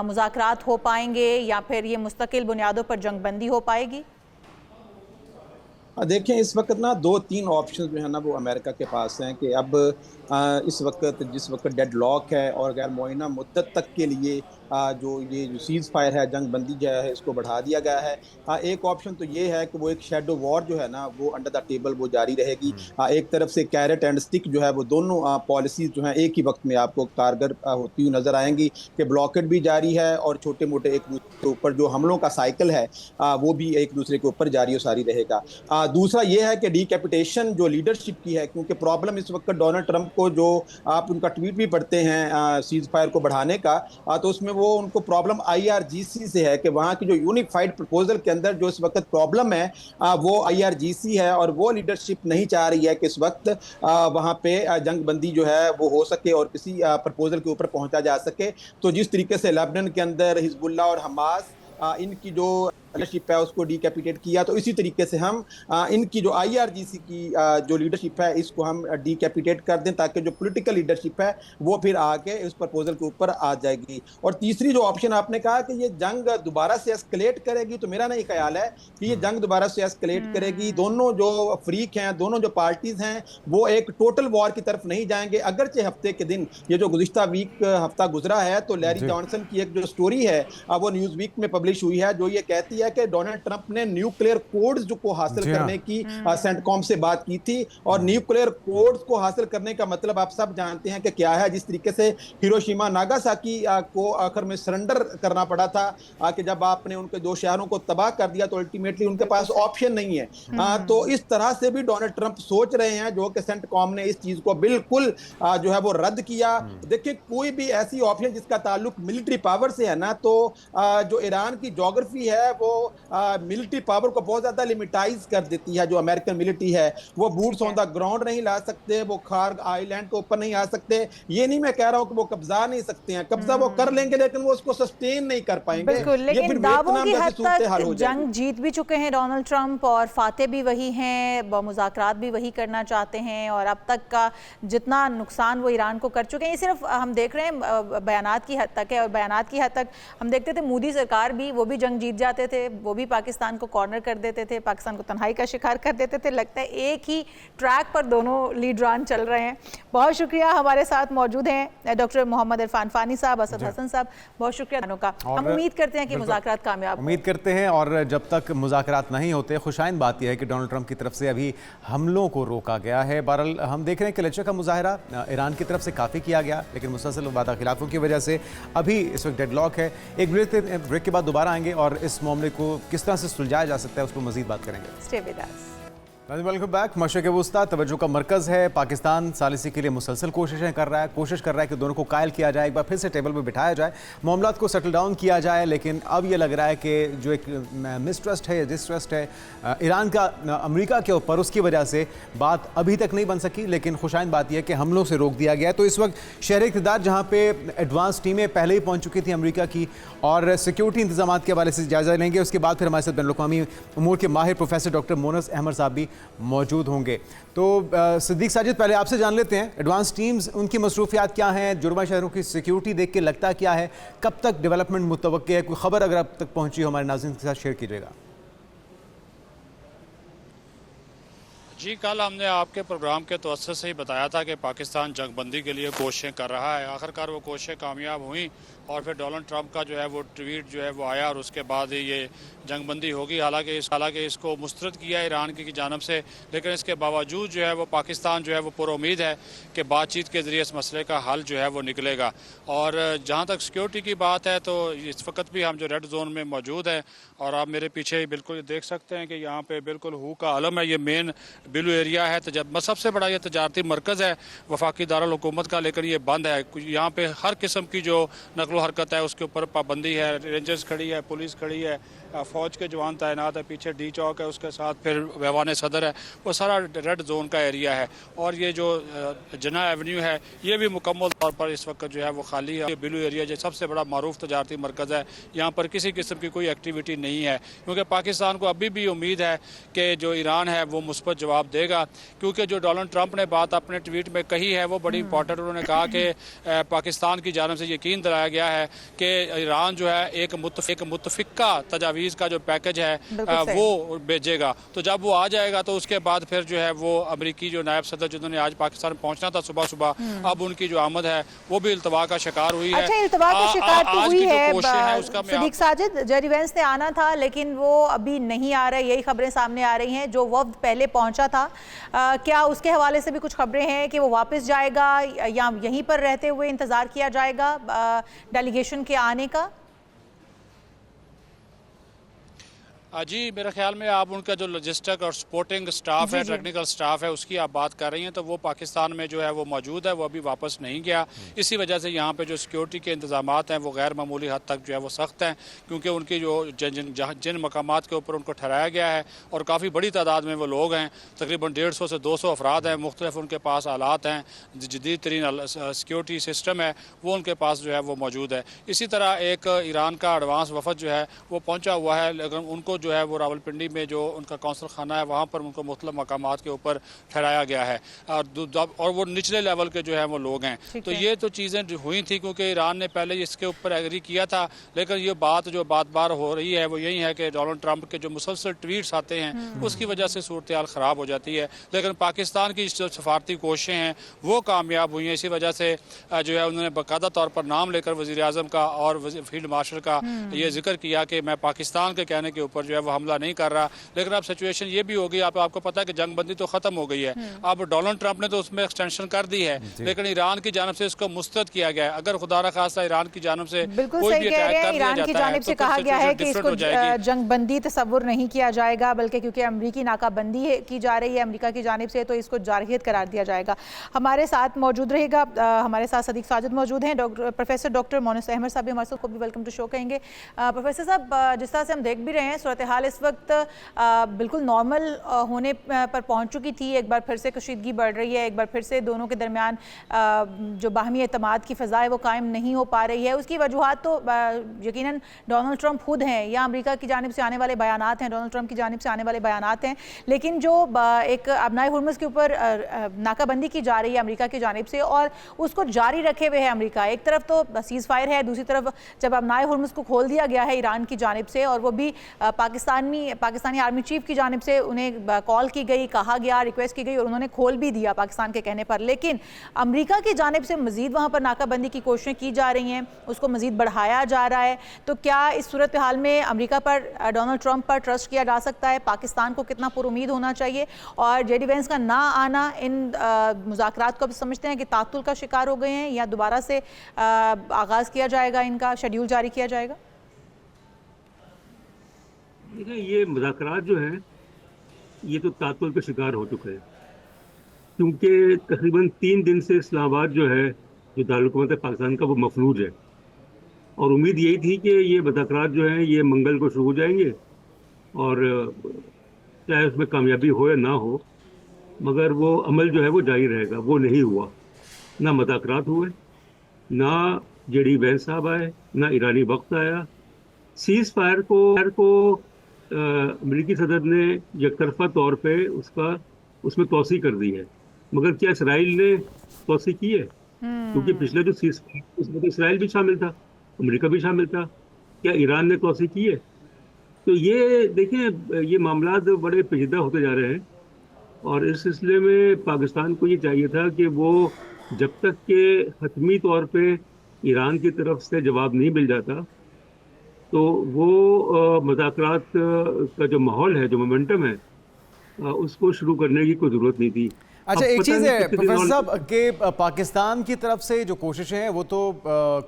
मुज़ाकरात हो पाएंगे, या फिर ये मुस्तकिल बुनियादों पर जंगबंदी हो पाएगी? देखें, इस वक्त ना 2-3 ऑप्शन जो है ना वो अमेरिका के पास हैं कि अब इस वक्त जिस वक्त डेडलॉक है और गैर मुअय्यना मुद्दत तक के लिए जो सीज फायर है, जंग बंदी जो है, इसको बढ़ा दिया गया है। एक ऑप्शन तो ये है कि वो एक शैडो वॉर जो है ना वो अंडर द टेबल वो जारी रहेगी। एक तरफ से कैरेट एंड स्टिक जो है वो दोनों पॉलिसीज जो हैं एक ही वक्त में आपको कारगर होती हुई नजर आएंगी कि ब्लॉकेट भी जारी है और छोटे मोटे एक दूसरे के ऊपर जो हमलों का साइकिल है वो भी एक दूसरे के ऊपर जारी और सारी रहेगा। दूसरा ये है कि डीकैपिटेशन जो लीडरशिप की है, क्योंकि प्रॉब्लम इस वक्त डोनाल्ड ट्रंप को जो आप उनका ट्वीट भी पढ़ते हैं सीज फायर को बढ़ाने का, तो उसमें वो उनको प्रॉब्लम IRGC से है कि वहाँ की जो यूनिफाइड प्रपोजल के अंदर जो इस वक्त प्रॉब्लम है वो IRGC है और वो लीडरशिप नहीं चाह रही है कि इस वक्त वहाँ पे जंग बंदी जो है वो हो सके और किसी प्रपोजल के ऊपर पहुँचा जा सके। तो जिस तरीके से लेबनान के अंदर हिजबुल्लाह और हमास इनकी जो लीडरशिप है उसको डीकैपिटेट किया, तो इसी तरीके से हम इनकी जो IRGC की जो लीडरशिप है इसको हम डीकैपिटेट कर दें ताकि जो पॉलिटिकल लीडरशिप है वो फिर आके इस प्रपोजल के ऊपर आ जाएगी। और तीसरी जो ऑप्शन आपने कहा कि ये जंग दोबारा से एस्केलेट करेगी, तो मेरा नहीं ख्याल है कि ये जंग दोबारा से एस्केलेट करेगी। दोनों जो फ्रीक हैं, दोनों जो पार्टीज हैं वो एक टोटल वॉर की तरफ नहीं जाएंगे। अगरचे हफ्ते के दिन ये जो गुज़िश्ता वीक हफ्ता गुजरा है तो लैरी जॉनसन की एक जो स्टोरी है वो न्यूज़ वीक में पब्लिश हुई है, जो ये कहती है कि डोनाल्ड ट्रंप ने न्यूक्लियर कोड्स जो को हासिल करने की सेंटकॉम से बात की थी और न्यूक्लियर कोड्स को हासिल करने का मतलब आप सब जानते हैं कि क्या है। जिस तरीके से हिरोशिमा नागासाकी को आखिर में सरेंडर करना पड़ा था कि जब आपने उनके 2 शहरों को तबाह कर दिया तो अल्टीमेटली उनके पास ऑप्शन नहीं है। तो इस तरह से भी डोनाल्ड ट्रंप सोच रहे हैं, जो कि सेंटकॉम ने इस चीज को बिल्कुल जो है वो रद्द किया। देखिए, कोई भी ऐसी ऑप्शन जिसका ताल्लुक मिलिट्री पावर से है ना, तो जो ईरान की ज्योग्राफी है वो मिलिट्री पावर को बहुत ज्यादा लिमिटाइज कर देती है। जो अमेरिकन मिलिट्री है वो बूट्स ऑन द ग्राउंड नहीं ला सकते, वो खार्ग आइलैंड के ऊपर नहीं आ सकते। ये नहीं मैं कह रहा हूं कि वो कब्जा नहीं सकते हैं, कब्जा वो कर लेंगे लेकिन वो उसको सस्टेन नहीं कर पाएंगे। बिल्कुल, लेकिन दावों की हद तक जंग जीत भी चुके हैं डोनाल्ड ट्रंप और फाते भी वही हैं, मुज़ाकरात भी वही करना चाहते हैं और अब तक का जितना नुकसान वो ईरान को कर चुके हैं ये सिर्फ हम देख रहे हैं बयानात की हद तक है। और बयानात की हद तक हम देखते थे मोदी सरकार भी वो भी जंग जीत जाते थे, वो भी पाकिस्तान को कॉर्नर कर देते थे, पाकिस्तान को तन्हाई का शिकार कर देते थे। लगता है एक ही ट्रैक पर दोनों लीडरान चल रहे हैं। बहुत शुक्रिया, हमारे साथ मौजूद हैं डॉक्टर मोहम्मद इरफान फानी साहब, असद हसन साहब, बहुत शुक्रिया का। हम उम्मीद करते हैं कि मुज़ाकरात कामयाब उम्मीद करते हैं और जब तक मुज़ाकरात नहीं होते, खुशाइन बात यह है कि डोनाल्ड ट्रंप की तरफ से अभी हमलों को रोका गया है। बहरहाल हम देख रहे हैं कि लेक्चर का मुजाहरा ईरान की तरफ से काफ़ी किया गया, लेकिन मुसलसल वादा खिलाफों की वजह से अभी इस वक्त डेडलॉक है। एक ब्रेक के बाद दोबारा आएंगे और इस मामले को किस तरह से सुलझाया जा सकता है उस पर मजीद बात करेंगे। Stay with us. Welcome back. मशरक़ वुस्ता तवज्जो का मरकज़ है। पाकिस्तान सालिसी के लिए मुसलसल कोशिश कर रहा है कि दोनों को कायल किया जाए, एक बार फिर से टेबल पर बिठाया जाए, मामलात को सेटल डाउन किया जाए। लेकिन अब ये लग रहा है कि जो एक मिसट्रस्ट है या डिस्ट्रस्ट है ईरान का अमेरिका के ऊपर, उसकी वजह से बात अभी तक नहीं बन सकी। लेकिन खुशाइन बात यह है कि हमलों से रोक दिया गया है। तो इस वक्त शहर इक़्तिदार जहाँ पे एडवांस टीमें पहले ही पहुँच चुकी थी अमेरिका की, और सिक्योरिटी इंतजाम के हवाले से जायजा लेंगे। उसके बाद फिर हमारे साथ बैनुल-अक़वामी उमूर के माहिर प्रोफेसर डॉक्टर मोनस अहमद साहब भी मौजूद होंगे। तो सिद्दीक साजिद, पहले आपसे जान लेते हैं, एडवांस टीम्स उनकी मसरूफियात क्या हैं, जुर्मा शहरों की सिक्योरिटी देख के लगता क्या है, कब तक डेवलपमेंट मुतवक्की है? कोई खबर अगर अब तक पहुंची हो हमारे नाज़रीन के साथ शेयर कीजिएगा। जी, कल हमने आपके प्रोग्राम के तवज्जो से ही बताया था कि पाकिस्तान जंगबंदी के लिए कोशिशें कर रहा है। आखिरकार वो कोशिशें कामयाब हुई और फिर डोनाल्ड ट्रंप का जो है वो ट्वीट जो है वो आया और उसके बाद ही ये जंगबंदी होगी। हालांकि इसको मुस्तरद किया ईरान की जानिब से, लेकिन इसके बावजूद जो है वो पाकिस्तान जो है वो पुरुम्मीद है कि बातचीत के ज़रिए इस मसले का हल जो है वो निकलेगा। और जहाँ तक सिक्योरिटी की बात है तो इस वक्त भी हम जो रेड जोन में मौजूद हैं और आप मेरे पीछे ही बिल्कुल देख सकते हैं कि यहाँ पे बिल्कुल हू का आलम है। ये मेन बिलू एरिया है, सबसे बड़ा ये तजारती मरकज़ है वफाकी दारुल हुकूमत का, लेकिन ये बंद है। यहाँ पे हर किस्म की जो नकलो हरकत है उसके ऊपर पाबंदी है। रेंजर्स खड़ी है, पुलिस खड़ी है, फ़ौज के जवान तैनात है, पीछे डी चौक है, उसके साथ फिर वेवान सदर है, वो सारा रेड जोन का एरिया है। और ये जो जना एवेन्यू है ये भी मुकम्मल तौर पर इस वक्त जो है वो खाली है। ये बिलू एरिया जो सबसे बड़ा मारूफ तजारती मरकज़ है, यहाँ पर किसी किस्म की कोई एक्टिविटी नहीं है, क्योंकि पाकिस्तान को अभी भी उम्मीद है कि जो ईरान है वो मुस्बत जवाब देगा। क्योंकि जो डोनाल्ड ट्रंप ने बात अपने ट्वीट में कही है वो बड़ी इंपॉर्टेंट। उन्होंने कहा कि पाकिस्तान की जानिब से यकीन दिलाया गया है कि ईरान जो है एक मुतफ़िका तजावीज़ तजवीज़ का जो पैकेज है बिल्कुल सही। वो भेजेगा। तो जब वो आ जाएगा तो उसके बाद फिर जो है वो अमरीकी जो नायब सदर जिन्होंने आज पाकिस्तान पहुंचना था सुबह सुबह, अब उनकी जो आमद है वो भी इल्तवा का शिकार हुई है। अच्छा, इल्तवा का शिकार तो आज हुई की जो है कोशिश है उसका मैं सिद्दीक साजिद। जेडी वेंस ने आना था लेकिन वो अभी नहीं आ रहे, यही खबरें सामने आ रही हैं। जो वफ्द पहले पहुंचा था, क्या उसके हवाले से भी कुछ खबरें हैं कि वो वापस जाएगा या यहीं पर रहते हुए इंतजार किया जाएगा डेलीगेशन के आने का? जी, मेरे ख्याल में आप उनका जो लॉजिस्टिक और सपोर्टिंग स्टाफ है, टेक्निकल स्टाफ है, उसकी आप बात कर रही हैं, तो वो पाकिस्तान में जो है वो मौजूद है, वो अभी वापस नहीं गया। इसी वजह से यहाँ पे जो सिक्योरिटी के इंतजामात हैं वो गैर मामूली हद तक जो है वो सख्त हैं, क्योंकि उनकी जो जिन मकामात के ऊपर उनको ठहराया गया है और काफ़ी बड़ी तादाद में वो लोग हैं, तकरीबन 150 से 200 अफराद हैं, मुख्तलिफ उनके पास आलात हैं, जदीद तरीन सिक्योरिटी सिस्टम है वो उनके पास जो है वो मौजूद है। इसी तरह एक ईरान का एडवांस वफद जो है वो पहुँचा हुआ है, लेकिन उनको जो है वो रावलपिंडी में जो उनका कौंसल खाना है वहाँ पर उनको मुख्तलिफ मकामात के ऊपर ठहराया गया है, और वो निचले लेवल के जो है वो लोग हैं। तो ये तो चीज़ें हुई थी क्योंकि ईरान ने पहले इसके ऊपर एग्री किया था, लेकिन ये बात जो बात बार हो रही है वो यही है कि डोनाल्ड ट्रंप के जो मुसलसल ट्वीट्स आते हैं उसकी वजह से सूरत हाल ख़राब हो जाती है। लेकिन पाकिस्तान की जो सफारती कोशिशें हैं वो कामयाब हुई हैं। इसी वजह से जो है उन्होंने बाकायदा तौर पर नाम लेकर वज़ीर आज़म का और फील्ड मार्शल का ये जिक्र किया कि मैं पाकिस्तान के कहने के ऊपर जो है वो हमला नहीं कर रहा। लेकिन अब सिचुएशन ये भी हो गई, आपको पता है कि जंगबंदी तो खत्म हो गई है, अब डोनाल्ड ट्रंप ने तो उसमें एक्सटेंशन कर दी है, लेकिन ईरान की जानब से इसको मुस्तरद किया गया है। अगर खुदा न खास्ता ईरान की जानब से कोई भी अटैक कर दिया जाता है, जानिब से कहा गया है कि इसको जंगबंदी तस्वुर नहीं किया जाएगा, बल्कि क्योंकि अमरीकी नाकाबंदी की जा रही है अमरीका की जानिब से, तो इसको जारहियत करार दिया जाएगा। हमारे साथ मौजूद रहेगा, हमारे साथ सदीक साजिद मौजूद हैं, प्रोफेसर डॉक्टर मोनिस अहमद साहब हमारे साथ, को भी वेलकम टू शो कहेंगे। प्रोफेसर साहब, जिस तरह से हम देख भी रहे हैं सूरत हाल इस वक्त बिल्कुल नॉर्मल होने पर पहुंच चुकी थी। एक बार फिर से कशीदगी बढ़ रही है, एक बार फिर से दोनों के दरमियान जो बाहमी एतमाद की फ़ज़ा है वो कायम नहीं हो पा रही है। उसकी वजूहात तो यकीनन डोनाल्ड ट्रंप खुद हैं या अमेरिका की जानिब से आने वाले बयानात हैं, डोनाल्ड ट्रंप की जानिब से आने वाले बयानात हैं, लेकिन जो एक अबनाए हुर्मुज़ के ऊपर नाकाबंदी की जा रही है अमेरिका की जानिब से और उसको जारी रखे हुए है अमेरिका। एक तरफ तो सीज़ फायर है, दूसरी तरफ जब अबनाए हुर्मुज़ को खोल दिया गया है ईरान की जानिब से, और वो भी पाकिस्तानी आर्मी चीफ की जानिब से उन्हें कॉल की गई, कहा गया, रिक्वेस्ट की गई और उन्होंने खोल भी दिया पाकिस्तान के कहने पर, लेकिन अमेरिका की जानिब से मजीद वहाँ पर नाकाबंदी की कोशिशें की जा रही हैं, उसको मजीद बढ़ाया जा रहा है। तो क्या इस सूरत हाल में अमेरिका पर, डोनाल्ड ट्रंप पर ट्रस्ट किया जा सकता है? पाकिस्तान को कितना पुरुमीद होना चाहिए? और जेडी वेंस का ना आना इन मुज़ाकरात को अब समझते हैं कि तातुल का शिकार हो गए हैं या दोबारा से आगाज़ किया जाएगा, इनका शेड्यूल जारी किया जाएगा? ये मुज़ाकरात जो हैं ये तो तातुल का शिकार हो चुके हैं, क्योंकि तकरीबन 3 दिन से इस्लामाबाद जो है, जो दारुल-हुकूमत है पाकिस्तान का, वो मफलूज है। और उम्मीद यही थी कि ये मुज़ाकरात जो हैं ये मंगल को शुरू हो जाएंगे और चाहे उसमें कामयाबी हो या ना हो, मगर वो अमल जो है वो जारी रहेगा। वो नहीं हुआ, ना मुज़ाकरात हुए, ना जेडी वेंस साहब आए, ना ईरानी वक्त आया। सीज़ फायर को अमरीकी सदर ने यकतरफा तौर पे उसमें तोसी कर दी है, मगर क्या इसराइल ने तोसी की है? क्योंकि पिछले जो सीज़ फायर उसमें तो इसराइल भी शामिल था, अमेरिका भी शामिल था। क्या ईरान ने तोसी की है? तो ये देखिए, ये मामला बड़े पेचीदा होते जा रहे हैं और इस सिलसिले में पाकिस्तान को ये चाहिए था कि वो जब तक के हतमी तौर पे ईरान की तरफ से जवाब नहीं मिल जाता, तो वो मुज़ाकरात का जो माहौल है, जो मोमेंटम है, उसको शुरू करने की कोई ज़रूरत नहीं थी। अच्छा, एक चीज़ है प्रोफेसर साहब कि पाकिस्तान की तरफ से जो कोशिशें हैं वो तो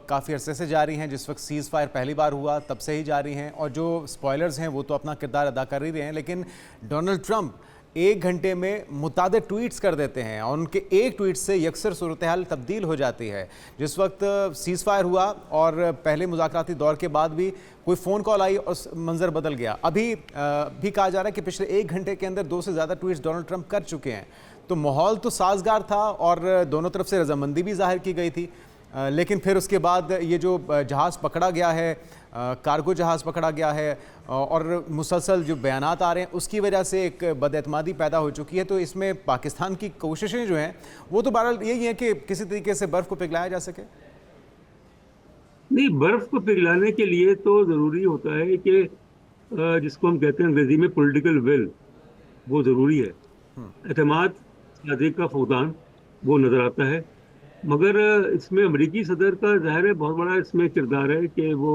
काफ़ी अरसे से जारी हैं। जिस वक्त सीज़ फायर पहली बार हुआ तब से ही जारी हैं और जो स्पॉयलर्स हैं वो तो अपना किरदार अदा कर ही रहे हैं, लेकिन डोनाल्ड ट्रंप 1 घंटे में मुतादिद ट्वीट्स कर देते हैं और उनके एक ट्वीट से यकसर सूरत हाल तब्दील हो जाती है। जिस वक्त सीज़ फायर हुआ और पहले मुज़ाकराती दौर के बाद भी कोई फ़ोन कॉल आई और मंजर बदल गया। अभी भी कहा जा रहा है कि पिछले 1 घंटे के अंदर 2 से ज़्यादा ट्वीट्स डोनाल्ड ट्रंप कर चुके हैं। तो माहौल तो साजगार था और दोनों तरफ से रजामंदी भी जाहिर की गई थी, लेकिन फिर उसके बाद ये जो जहाज़ पकड़ा गया है, कार्गो जहाज़ पकड़ा गया है और मुसलसल जो बयानात आ रहे हैं उसकी वजह से एक बदएतमादी पैदा हो चुकी है। तो इसमें पाकिस्तान की कोशिशें जो हैं वो तो बहरहाल यही है कि किसी तरीके से बर्फ़ को पिघलाया जा सके। नहीं, बर्फ़ को पिघलाने के लिए तो ज़रूरी होता है कि जिसको हम कहते हैं अंग्रेजी में पॉलिटिकल विल, वो ज़रूरी है। एतमाद सादिक का फुकदान वो नज़र आता है। मगर इसमें अमेरिकी सदर का ज़ाहिर है बहुत बड़ा इसमें किरदार है कि वो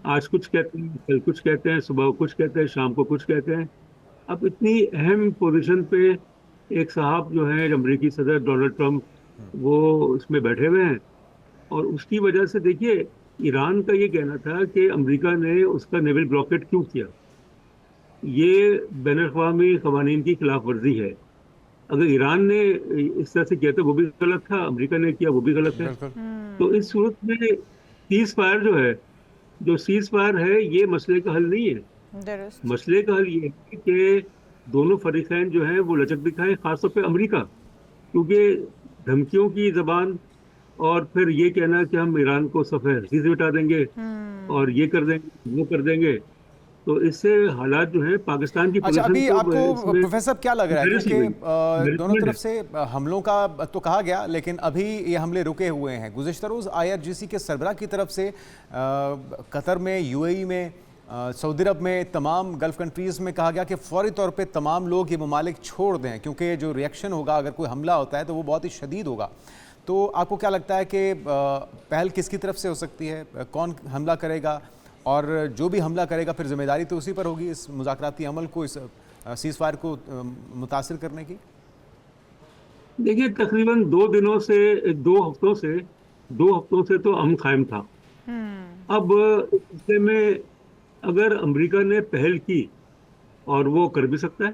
आज कुछ कहते हैं, कल कुछ कहते हैं, सुबह कुछ कहते हैं, शाम को कुछ कहते हैं। अब इतनी अहम पोजीशन पे एक साहब जो है अमेरिकी सदर डोनाल्ड ट्रंप, वो इसमें बैठे हुए हैं, और उसकी वजह से देखिए ईरान का ये कहना था कि अमेरिका ने उसका नेवल ब्लॉकेट क्यों किया, ये बैनुल-अक़वामी क़वानीन की खिलाफ वर्जी है। अगर ईरान ने इस तरह से किया तो वो भी गलत था, अमेरिका ने किया वो भी गलत है। बिल्कुल। तो इस सूरत में सीज फायर जो है, जो सीज फायर है, ये मसले का हल नहीं है। दुरुस्त। मसले का हल ये है कि दोनों फरीकैन जो हैं वो लचक दिखाएं, खासतौर पे अमेरिका, क्योंकि धमकियों की जबान और फिर ये कहना कि हम ईरान को सफ़े हस्ती से मिटा देंगे और ये कर देंगे वो कर देंगे, तो इससे हालात जो है पाकिस्तान की अच्छा, अभी पोजीशन को आपको इसमें प्रोफेसर साहब क्या लग रहा है, embarrassing क्योंकि है, दोनों embarrassment तरफ से हमलों का तो कहा गया, लेकिन अभी ये हमले रुके हुए हैं। गुज़िश्ता रोज़ IRGC के सरबराह की तरफ से कतर में, UAE में, सऊदी अरब में, तमाम गल्फ़ कंट्रीज़ में कहा गया कि फ़ौरी तौर पे तमाम लोग ये ममालिक छोड़ दें, क्योंकि जो रिएक्शन होगा अगर कोई हमला होता है तो वो बहुत ही शदीद होगा। तो आपको क्या लगता है कि पहल किसकी तरफ से हो सकती है, कौन हमला करेगा, और जो भी हमला करेगा फिर जिम्मेदारी तो उसी पर होगी इस मुज़ाकराती अमल को, इस सीज़ फायर को मुतासिर करने की? देखिए तकरीबन 2 हफ्तों से तो अमन कायम था। अब इस सिलसिले में अगर अमेरिका ने पहल की, और वो कर भी सकता है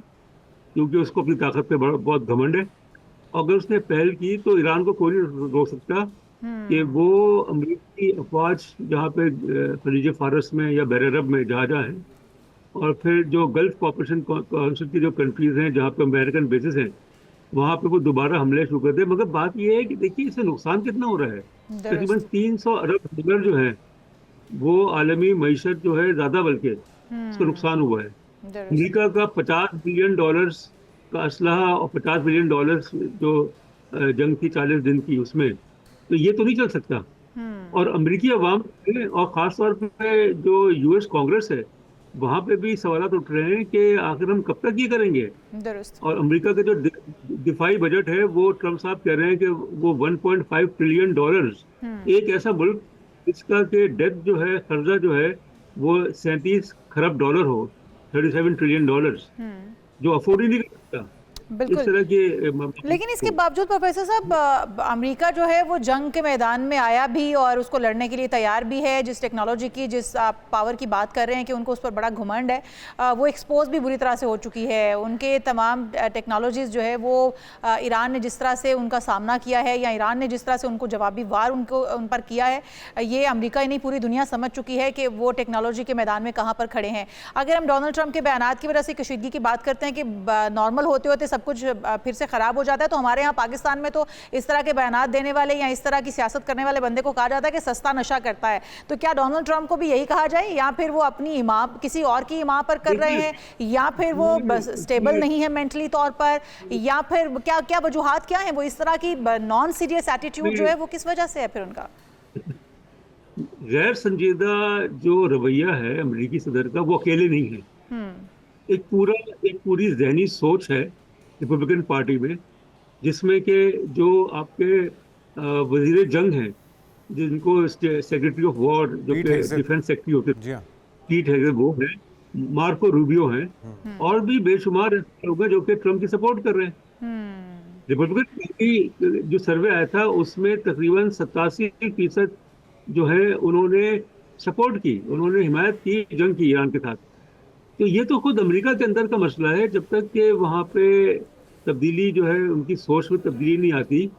क्योंकि उसको अपनी ताकत पे बहुत घमंड है, अगर उसने पहल की तो ईरान को कोई नहीं रोक सकता कि वो अमेरिकी अफवाज जहाँ पे खलीज फारस में या बहर अरब में जहाँ जहाँ हैं, और फिर जो गल्फ कॉपरेशन काउंसिल की जो कंट्रीज हैं जहाँ पे अमेरिकन बेसिस हैं, वहाँ पे वो दोबारा हमले शुरू कर दे। मगर बात ये है कि देखिए इससे नुकसान कितना हो रहा है। तकरीबन 300 अरब डॉलर जो है वो आलमी मईशत जो है ज़्यादा, बल्कि इसका नुकसान हुआ है। अमेरिका का $50 बिलियन का असलहा और $50 बिलियन जो जंग थी 40 दिन की, उसमें तो ये तो नहीं चल सकता। और अमेरिकी अवाम और ख़ास तौर पे जो US कांग्रेस है, वहाँ पे भी सवाल उठ रहे हैं कि आखिर हम कब तक ये करेंगे। दुरुस्त। और अमेरिका का जो दिफाई बजट है, वो ट्रंप साहब कह रहे हैं कि वो $1.5 ट्रिलियन, एक ऐसा मुल्क इसका के डेट जो है, कर्जा जो है वो 37 खरब डॉलर हो, $37 ट्रिलियन, जो अफोर्ड ही नहीं कर सकता। इस बिल्कुल। तरह के लेकिन इसके बावजूद प्रोफेसर साहब, अमेरिका जो है वो जंग के मैदान में आया भी और उसको लड़ने के लिए तैयार भी है। जिस टेक्नोलॉजी की, जिस आप पावर की बात कर रहे हैं कि उनको उस पर बड़ा घुमंड है, वो एक्सपोज भी बुरी तरह से हो चुकी है। उनके तमाम टेक्नोलॉजीज़ जो है वो ईरान ने जिस तरह से उनका सामना किया है, या ईरान ने जिस तरह से उनको जवाबी वार उन पर किया है, ये अमेरिका ही नहीं पूरी दुनिया समझ चुकी है कि वो टेक्नोलॉजी के मैदान में कहाँ पर खड़े हैं। अगर हम डोनाल्ड ट्रंप के बयानात की वजह से कशीदगी की बात करते हैं कि नॉर्मल होते होते सब कुछ फिर से खराब हो जाता है, तो हमारे यहाँ पाकिस्तान में तो इस तरह के बयानात देने वाले या इस तरह की सियासत करने वाले बंदे को कहा जाता है कि सस्ता नशा करता है। तो क्या डोनाल्ड ट्रंप को भी यही कहा जाए, या फिर वो अपनी इमाम किसी और की इमाम पर कर रहे हैं, या फिर वो स्टेबल नहीं है मेंटली तौर पर, या फिर क्या क्या वजूहात क्या हैं? वो इस तरह की नॉन सीरियस एटीट्यूड जो है वो किस वजह से है फिर उनका? गैर संजीदा जो रवैया है अमेरिकी सदर का, वो अकेले नहीं है। एक पूरी ज़हनी सोच है रिपब्लिकन पार्टी में, जिसमें कि जो आपके वजीर जंग हैं, जिनको सेक्रेटरी ऑफ वॉर, जो कि डिफेंस सेक्रेटरी होते हैं, पीट हेगेल वो है, मार्को रूबियो हैं, और भी बेशुमार लोग हैं जो कि ट्रंप की सपोर्ट कर रहे हैं। रिपब्लिकन पार्टी जो सर्वे आया था उसमें तकरीबन 87% जो है उन्होंने सपोर्ट की, उन्होंने हिमायत की जंग की ईरान के साथ। तो ये तो खुद अमेरिका के अंदर का मसला है। जब तक कि वहाँ पे तब्दीली जो है, उनकी सोच में तब्दीली नहीं आती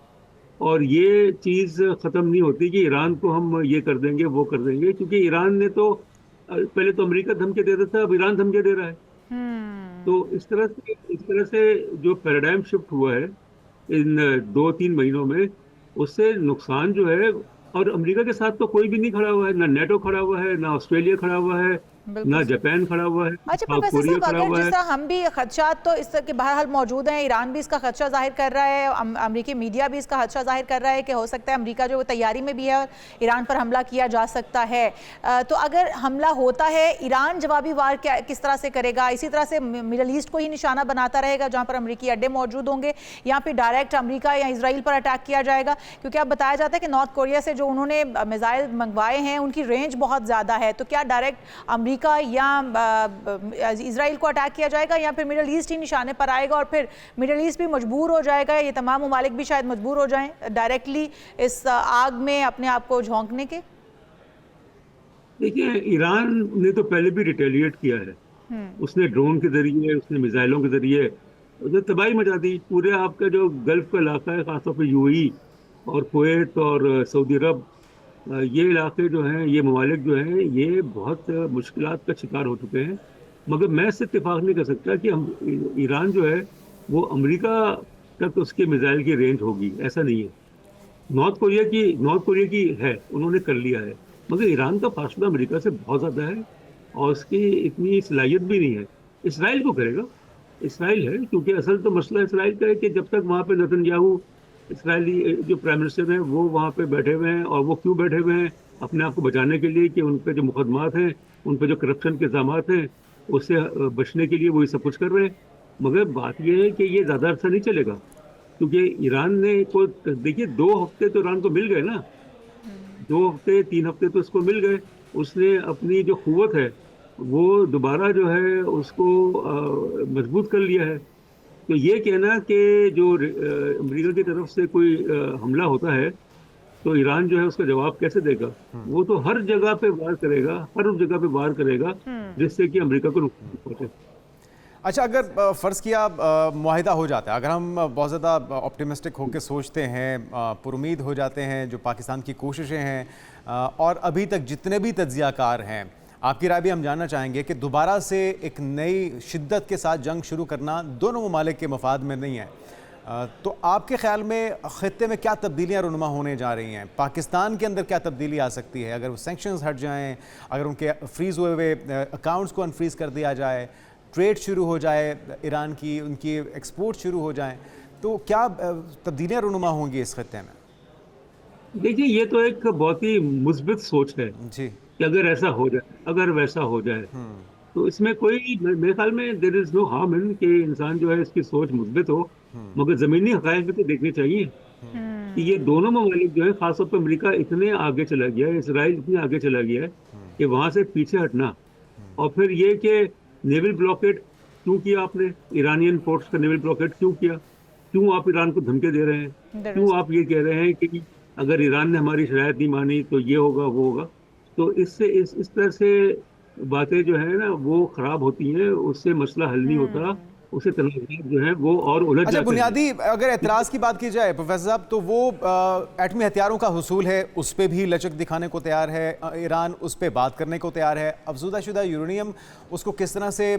और ये चीज़ ख़त्म नहीं होती कि ईरान को हम ये कर देंगे वो कर देंगे, क्योंकि ईरान ने तो पहले तो अमेरिका धमकी दे देता था, अब ईरान धमकी दे रहा है। तो इस तरह से जो पैराडाइम शिफ्ट हुआ है इन 2-3 महीनों में, उससे नुकसान जो है, और अमेरिका के साथ तो कोई भी नहीं खड़ा हुआ है, ना नेटो खड़ा हुआ है, ना ऑस्ट्रेलिया खड़ा हुआ है, ना जापान खड़ा हुआ है, अच्छा साउथ प्रोफेसर कोरिया साहब, खड़ा अगर हुआ जिस है। तरह हम भी खदशात तो इस के बहरहाल मौजूद हैं, ईरान भी इसका खदशा जाहिर कर रहा है, अमरीकी मीडिया भी इसका खदशा जाहिर कर रहा है कि हो सकता है अमरीका जो तैयारी में भी है और ईरान पर हमला किया जा सकता है। तो अगर हमला होता है, ईरान जवाबी वार किस तरह से करेगा? इसी तरह से मिडल ईस्ट को ही निशाना बनाता रहेगा जहाँ पर अमरीकी अड्डे मौजूद होंगे, या फिर डायरेक्ट अमरीका या इसराइल पर अटैक किया जाएगा? क्योंकि अब बताया जाता है कि नॉर्थ कोरिया से जो उन्होंने मिसाइल मंगवाए हैं उनकी रेंज बहुत ज़्यादा है, तो क्या डायरेक्ट अमरीका या इसराइल को अटैक किया जाएगा, या फिर मिडल ईस्ट ही निशाने पर आएगा और फिर मिडल ईस्ट भी मजबूर हो जाएगा, ये तमाम ममालिक भी शायद मजबूर हो जाएं डायरेक्टली इस आग में अपने आप को झोंकने के? देखिए, ईरान ने तो पहले भी रिटेलिएट किया है। उसने ड्रोन के जरिए, उसने मिसाइलों के जरिए उसने तबाही मचा दी। पूरे आपका जो गल्फ का इलाका है, खासतौर पर यूएई और कुवैत और सऊदी अरब, ये इलाके जो हैं, ये ममालिक जो हैं, ये बहुत मुश्किलात का शिकार हो चुके हैं। मगर मैं इससे इत्तेफाक नहीं कर सकता कि हम ईरान जो है वो अमेरिका तक उसके मिसाइल की रेंज होगी, ऐसा नहीं है। नॉर्थ कोरिया की है, उन्होंने कर लिया है, मगर ईरान का फासला अमेरिका से बहुत ज़्यादा है और उसकी इतनी सलाहियत भी नहीं है। इसराइल को करेगा, इसराइल है, क्योंकि असल तो मसला इसराइल का है कि जब तक वहाँ पे नेतन्याहू, इसराइली जो प्राइम मिनिस्टर हैं, वो वहाँ पे बैठे हुए हैं। और वो क्यों बैठे हुए हैं? अपने आप को बचाने के लिए कि उन पे जो मुकदमात हैं, उन पे जो करप्शन के इल्ज़ामात हैं, उससे बचने के लिए वो ये सब कुछ कर रहे हैं। मगर बात यह है कि ये ज़्यादा अर्सा नहीं चलेगा, क्योंकि ईरान ने को देखिए 2 हफ्ते तो ईरान को मिल गए ना, 2 हफ्ते 3 हफ्ते तो उसको मिल गए। उसने अपनी जो कुव्वत है वो दोबारा जो है उसको मजबूत कर लिया है। तो ये कहना कि जो अमेरिका की तरफ से कोई हमला होता है तो ईरान जो है उसका जवाब कैसे देगा? वो तो हर जगह पे वार करेगा, हर उस जगह पे वार करेगा जिससे कि अमेरिका को नुकसान पहुंचे। अच्छा, अगर फ़र्ज़ किया मुआहिदा हो जाता है, अगर हम बहुत ज़्यादा ऑप्टिमिस्टिक होकर सोचते हैं, पुरुमीद हो जाते हैं जो पाकिस्तान की कोशिशें हैं, और अभी तक जितने भी तज्ज़ियाकार हैं, आपकी राय भी हम जानना चाहेंगे कि दोबारा से एक नई शिद्दत के साथ जंग शुरू करना दोनों ममालिक के मफाद में नहीं है। तो आपके ख़्याल में ख़ित्ते में क्या तब्दीलियाँ रुनुमा होने जा रही हैं? पाकिस्तान के अंदर क्या तब्दीली आ सकती है अगर वो सैंक्शंस हट जाएँ, अगर उनके फ्रीज़ हुए अकाउंट्स को अनफ्रीज़ कर दिया जाए, ट्रेड शुरू हो जाए ईरान की, उनकी एक्सपोर्ट शुरू हो जाएं, तो क्या तब्दीलियाँ रुनुमा होंगी इस खित्ते में? देखिए, ये तो एक बहुत ही मुस्बित सोच है जी, कि अगर ऐसा हो जाए, अगर वैसा हो जाए, तो इसमें कोई, मेरे ख्याल में there is no harm in कि इंसान जो है इसकी सोच मुस्बित हो, मगर जमीनी हक़ाइक़ भी तो देखने चाहिए कि ये दोनों ममालिक जो है, खासतौर पर अमेरिका इतने आगे चला गया है, इसराइल इतने आगे चला गया है कि वहाँ से पीछे हटना। और फिर ये कि नेवल ब्लॉकेट क्यों किया आपने, ईरानियन पोर्ट्स का नेवल ब्लॉकेट क्यों किया? क्यों आप ईरान को धमके दे रहे हैं? क्यों आप ये कह रहे हैं कि अगर ईरान ने हमारी शरायत नहीं मानी तो ये होगा, वो होगा? तो इससे इस तरह से बातें जो है ना वो खराब होती हैं, उससे मसला हल नहीं होता, उससे तनाज़ जो है वो और उलझ जाते अच्छा, हैं। बुनियादी अगर एतराज़ की बात की जाए प्रोफेसर साहब, तो वो एटमी हथियारों का हुसूल है, उस पर भी लचक दिखाने को तैयार है ईरान, उस पर बात करने को तैयार है। अफज़ुदा यूरेनियम उसको किस तरह से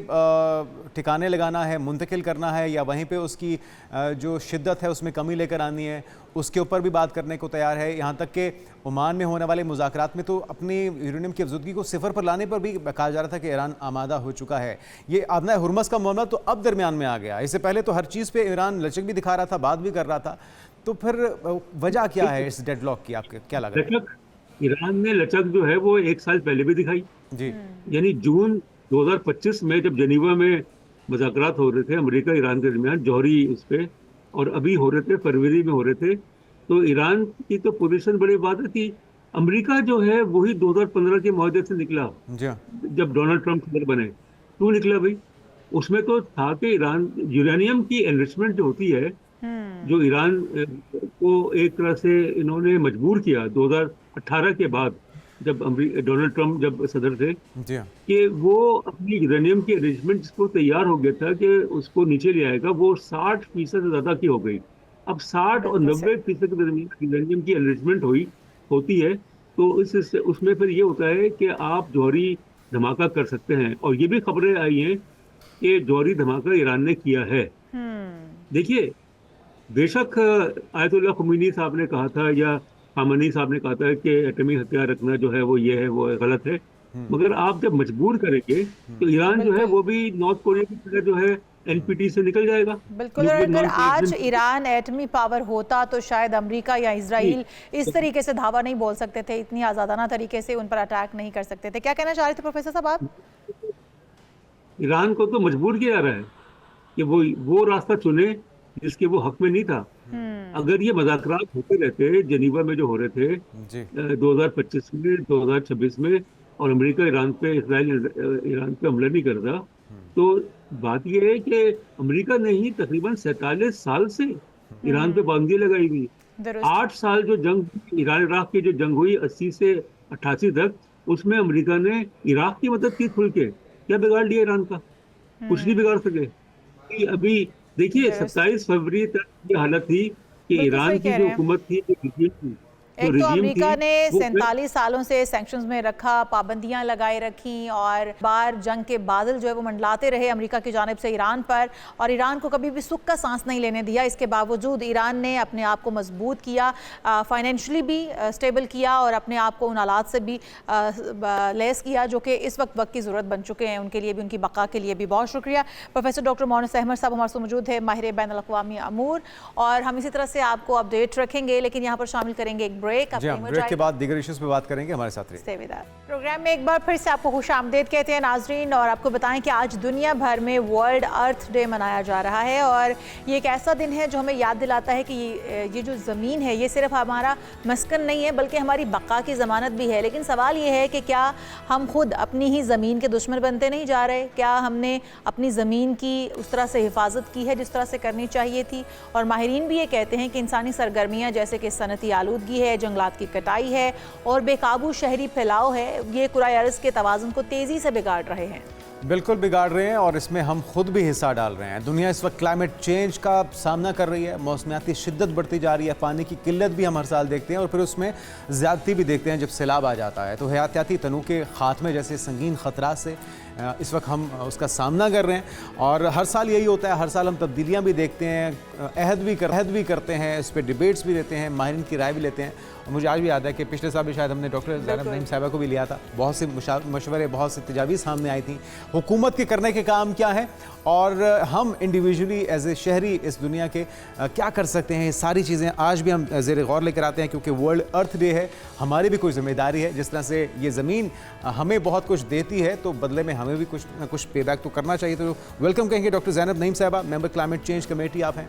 ठिकाने लगाना है, मुंतकिल करना है, या वहीं पे उसकी जो शिद्दत है उसमें कमी लेकर आनी है, उसके ऊपर भी बात करने को तैयार है। यहाँ तक कि ओमान में होने वाले मुज़ाकरात में तो अपनी यूरेनियम की अफजुदगी को सिफर पर लाने पर भी कहा जा रहा था कि ईरान आमादा हो चुका है। ये आबना हुर्मस का मामला तो अब दरमियान में आ गया, इससे पहले तो हर चीज़ पे ईरान लचक भी दिखा रहा था, बात भी कर रहा था। तो फिर वजह क्या है इस डेडलॉक की, आपके क्या लग रहा है? ईरान ने लचक जो है वो 1 साल पहले भी दिखाई जी, यानी जून 2025 में जब जेनीवा में मुज़ाकरात हो रहे थे अमेरिका ईरान के दरमियान, जौहरी उस पर, और अभी हो रहे थे फरवरी में हो रहे थे, तो ईरान की तो पोजीशन बड़ी वाज़ेह थी। अमेरिका जो है वही 2015 के मुआहदे से निकला, जब डोनाल्ड ट्रंप सदर बने। क्यों निकला भाई? उसमें तो था कि ईरान यूरेनियम की एनरिचमेंट जो होती है, जो ईरान को एक तरह से इन्होंने मजबूर किया 2018 के बाद, जब डोनाल्ड ट्रंप जब सदर थे, कि वो अपनी यूरेनियम की अरेंजमेंट जिसको तैयार हो गया था कि उसको नीचे ले आएगा, वो 60% से ज़्यादा की हो गई। अब 60 और 90% के दरमियान यूरेनियम की अरेंजमेंट होती है, तो उसमें फिर ये होता है कि आप जौहरी धमाका कर सकते हैं। और ये भी खबरें आई हैं कि जौहरी धमाका ईरान ने किया है। देखिए, बेशक आयतुल्लाह खुमैनी साहब ने कहा था, या खामनी साहब ने कहा था कि एटमी हथियार रखना जो है वो ये है, वो गलत है, मगर आप जब मजबूर करेंगे तो ईरान जो है वो भी नॉर्थ कोरिया की तरह जो है एनपीटी से निकल जाएगा। बिल्कुल। और अगर आज ईरान एटमी पावर होता तो शायद अमेरिका या इजराइल इस तरीके से धावा नहीं बोल सकते थे, इतनी आजादाना तरीके से उन पर अटैक नहीं कर सकते थे। क्या कहना चाह रहे थे प्रोफेसर साहब आप? ईरान को तो मजबूर किया जा रहा है कि वो रास्ता चुने जिसके वो हक में नहीं था। अगर ये मुज़ाकरात होते रहते जेनीवा में जो हो रहे थे 2025 में, 2026 में, और अमेरिका ईरान पे ईरान पे हमला नहीं करता, तो बात यह है कि अमेरिका ने ही तकरीबन 47 साल से ईरान पे पाबंदी लगाई हुई। 8 साल जो जंग ईरान इराक की जो जंग हुई 80 से 88 तक, उसमें अमेरिका ने इराक की मदद की खुल के। क्या बिगाड़ लिया ईरान का? कुछ नहीं बिगाड़ सके। अभी देखिए 27 फरवरी तक ये हालत थी कि ईरान की जो हुकूमत थी, जो regime थी, एक तो अमेरिका ने 47 सालों से सैंक्शंस में रखा, पाबंदियां लगाए रखी, और बार जंग के बादल जो है वो मंडलाते रहे अमेरिका की जानिब से ईरान पर, और ईरान को कभी भी सुख का सांस नहीं लेने दिया। इसके बावजूद ईरान ने अपने आप को मजबूत किया, फाइनेंशियली भी स्टेबल किया, और अपने आप को उन हालात से भी लेस किया जो कि इस वक्त की ज़रूरत बन चुके हैं उनके लिए भी, उनकी बका के लिए भी। बहुत शुक्रिया प्रोफेसर डॉक्टर मोहनस अहमद साहब हमारे साथ मौजूद है, माहिर बैन अल-अक़वामी अमूर, और हम इसी तरह से आपको अपडेट रखेंगे। लेकिन यहाँ पर शामिल करेंगे एक ब्रेक के बाद दीगर इश्यूज पे बात करेंगे। हमारे साथ रहिए। प्रोग्राम में एक बार फिर से आपको खुशामदीद कहते हैं नाजरीन, और आपको बताएं कि आज दुनिया भर में वर्ल्ड अर्थ डे मनाया जा रहा है, और ये एक ऐसा दिन है जो हमें याद दिलाता है कि ये जो ज़मीन है ये सिर्फ हमारा मस्कन नहीं है बल्कि हमारी बका की ज़मानत भी है। लेकिन सवाल ये है कि क्या हम खुद अपनी ही ज़मीन के दुश्मन बनते नहीं जा रहे? क्या हमने अपनी ज़मीन की उस तरह से हिफाजत की है जिस तरह से करनी चाहिए थी? और माहिरीन भी ये कहते हैं कि इंसानी सरगर्मियाँ जैसे कि सनती आलूदगी है, जंगलात की कटाई है और बेकाबू शहरी फैलाव है, ये कुराए अर्ज़ के तवाज़ुन को तेज़ी से बिगाड़ रहे हैं। बिल्कुल बिगाड़ रहे हैं, और इसमें हम खुद भी हिस्सा डाल रहे हैं। दुनिया इस वक्त क्लाइमेट चेंज का सामना कर रही है, मौसमियाती शिद्दत बढ़ती जा रही है, पानी की किल्लत भी हम हर साल देखते हैं, और फिर उसमें ज़्यादती भी देखते हैं जब सैलाब आ जाता है। तो हयातियाती तनू के खात्मे जैसे संगीन ख़तरात से इस वक्त हम उसका सामना कर रहे हैं, और हर साल यही होता है। हर साल हम तब्दीलियाँ भी देखते हैं, अहद भी करते हैं, इस पर डिबेट्स भी देते हैं, माहिरीन की राय भी लेते हैं। मुझे आज भी याद है कि पिछले साल भी शायद हमने डॉक्टर ज़ैनब नईम साहिबा को भी लिया था। बहुत से मशवरे, बहुत सी तजावीज़ सामने आई थी, हुकूमत के करने के काम क्या है, और हम इंडिविजुअली एज ए शहरी इस दुनिया के क्या कर सकते हैं। ये सारी चीज़ें आज भी हम ज़ेर गौर लेकर आते हैं, क्योंकि वर्ल्ड अर्थ डे है, हमारी भी कोई ज़िम्मेदारी है। जिस तरह से ये ज़मीन हमें बहुत कुछ देती है, तो बदले में हमें भी कुछ ना कुछ पे बैक तो करना चाहिए। तो वेलकम कहेंगे डॉक्टर ज़ैनब नईम साहिबा, मेंबर क्लाइमेट चेंज कमेटी आप हैं।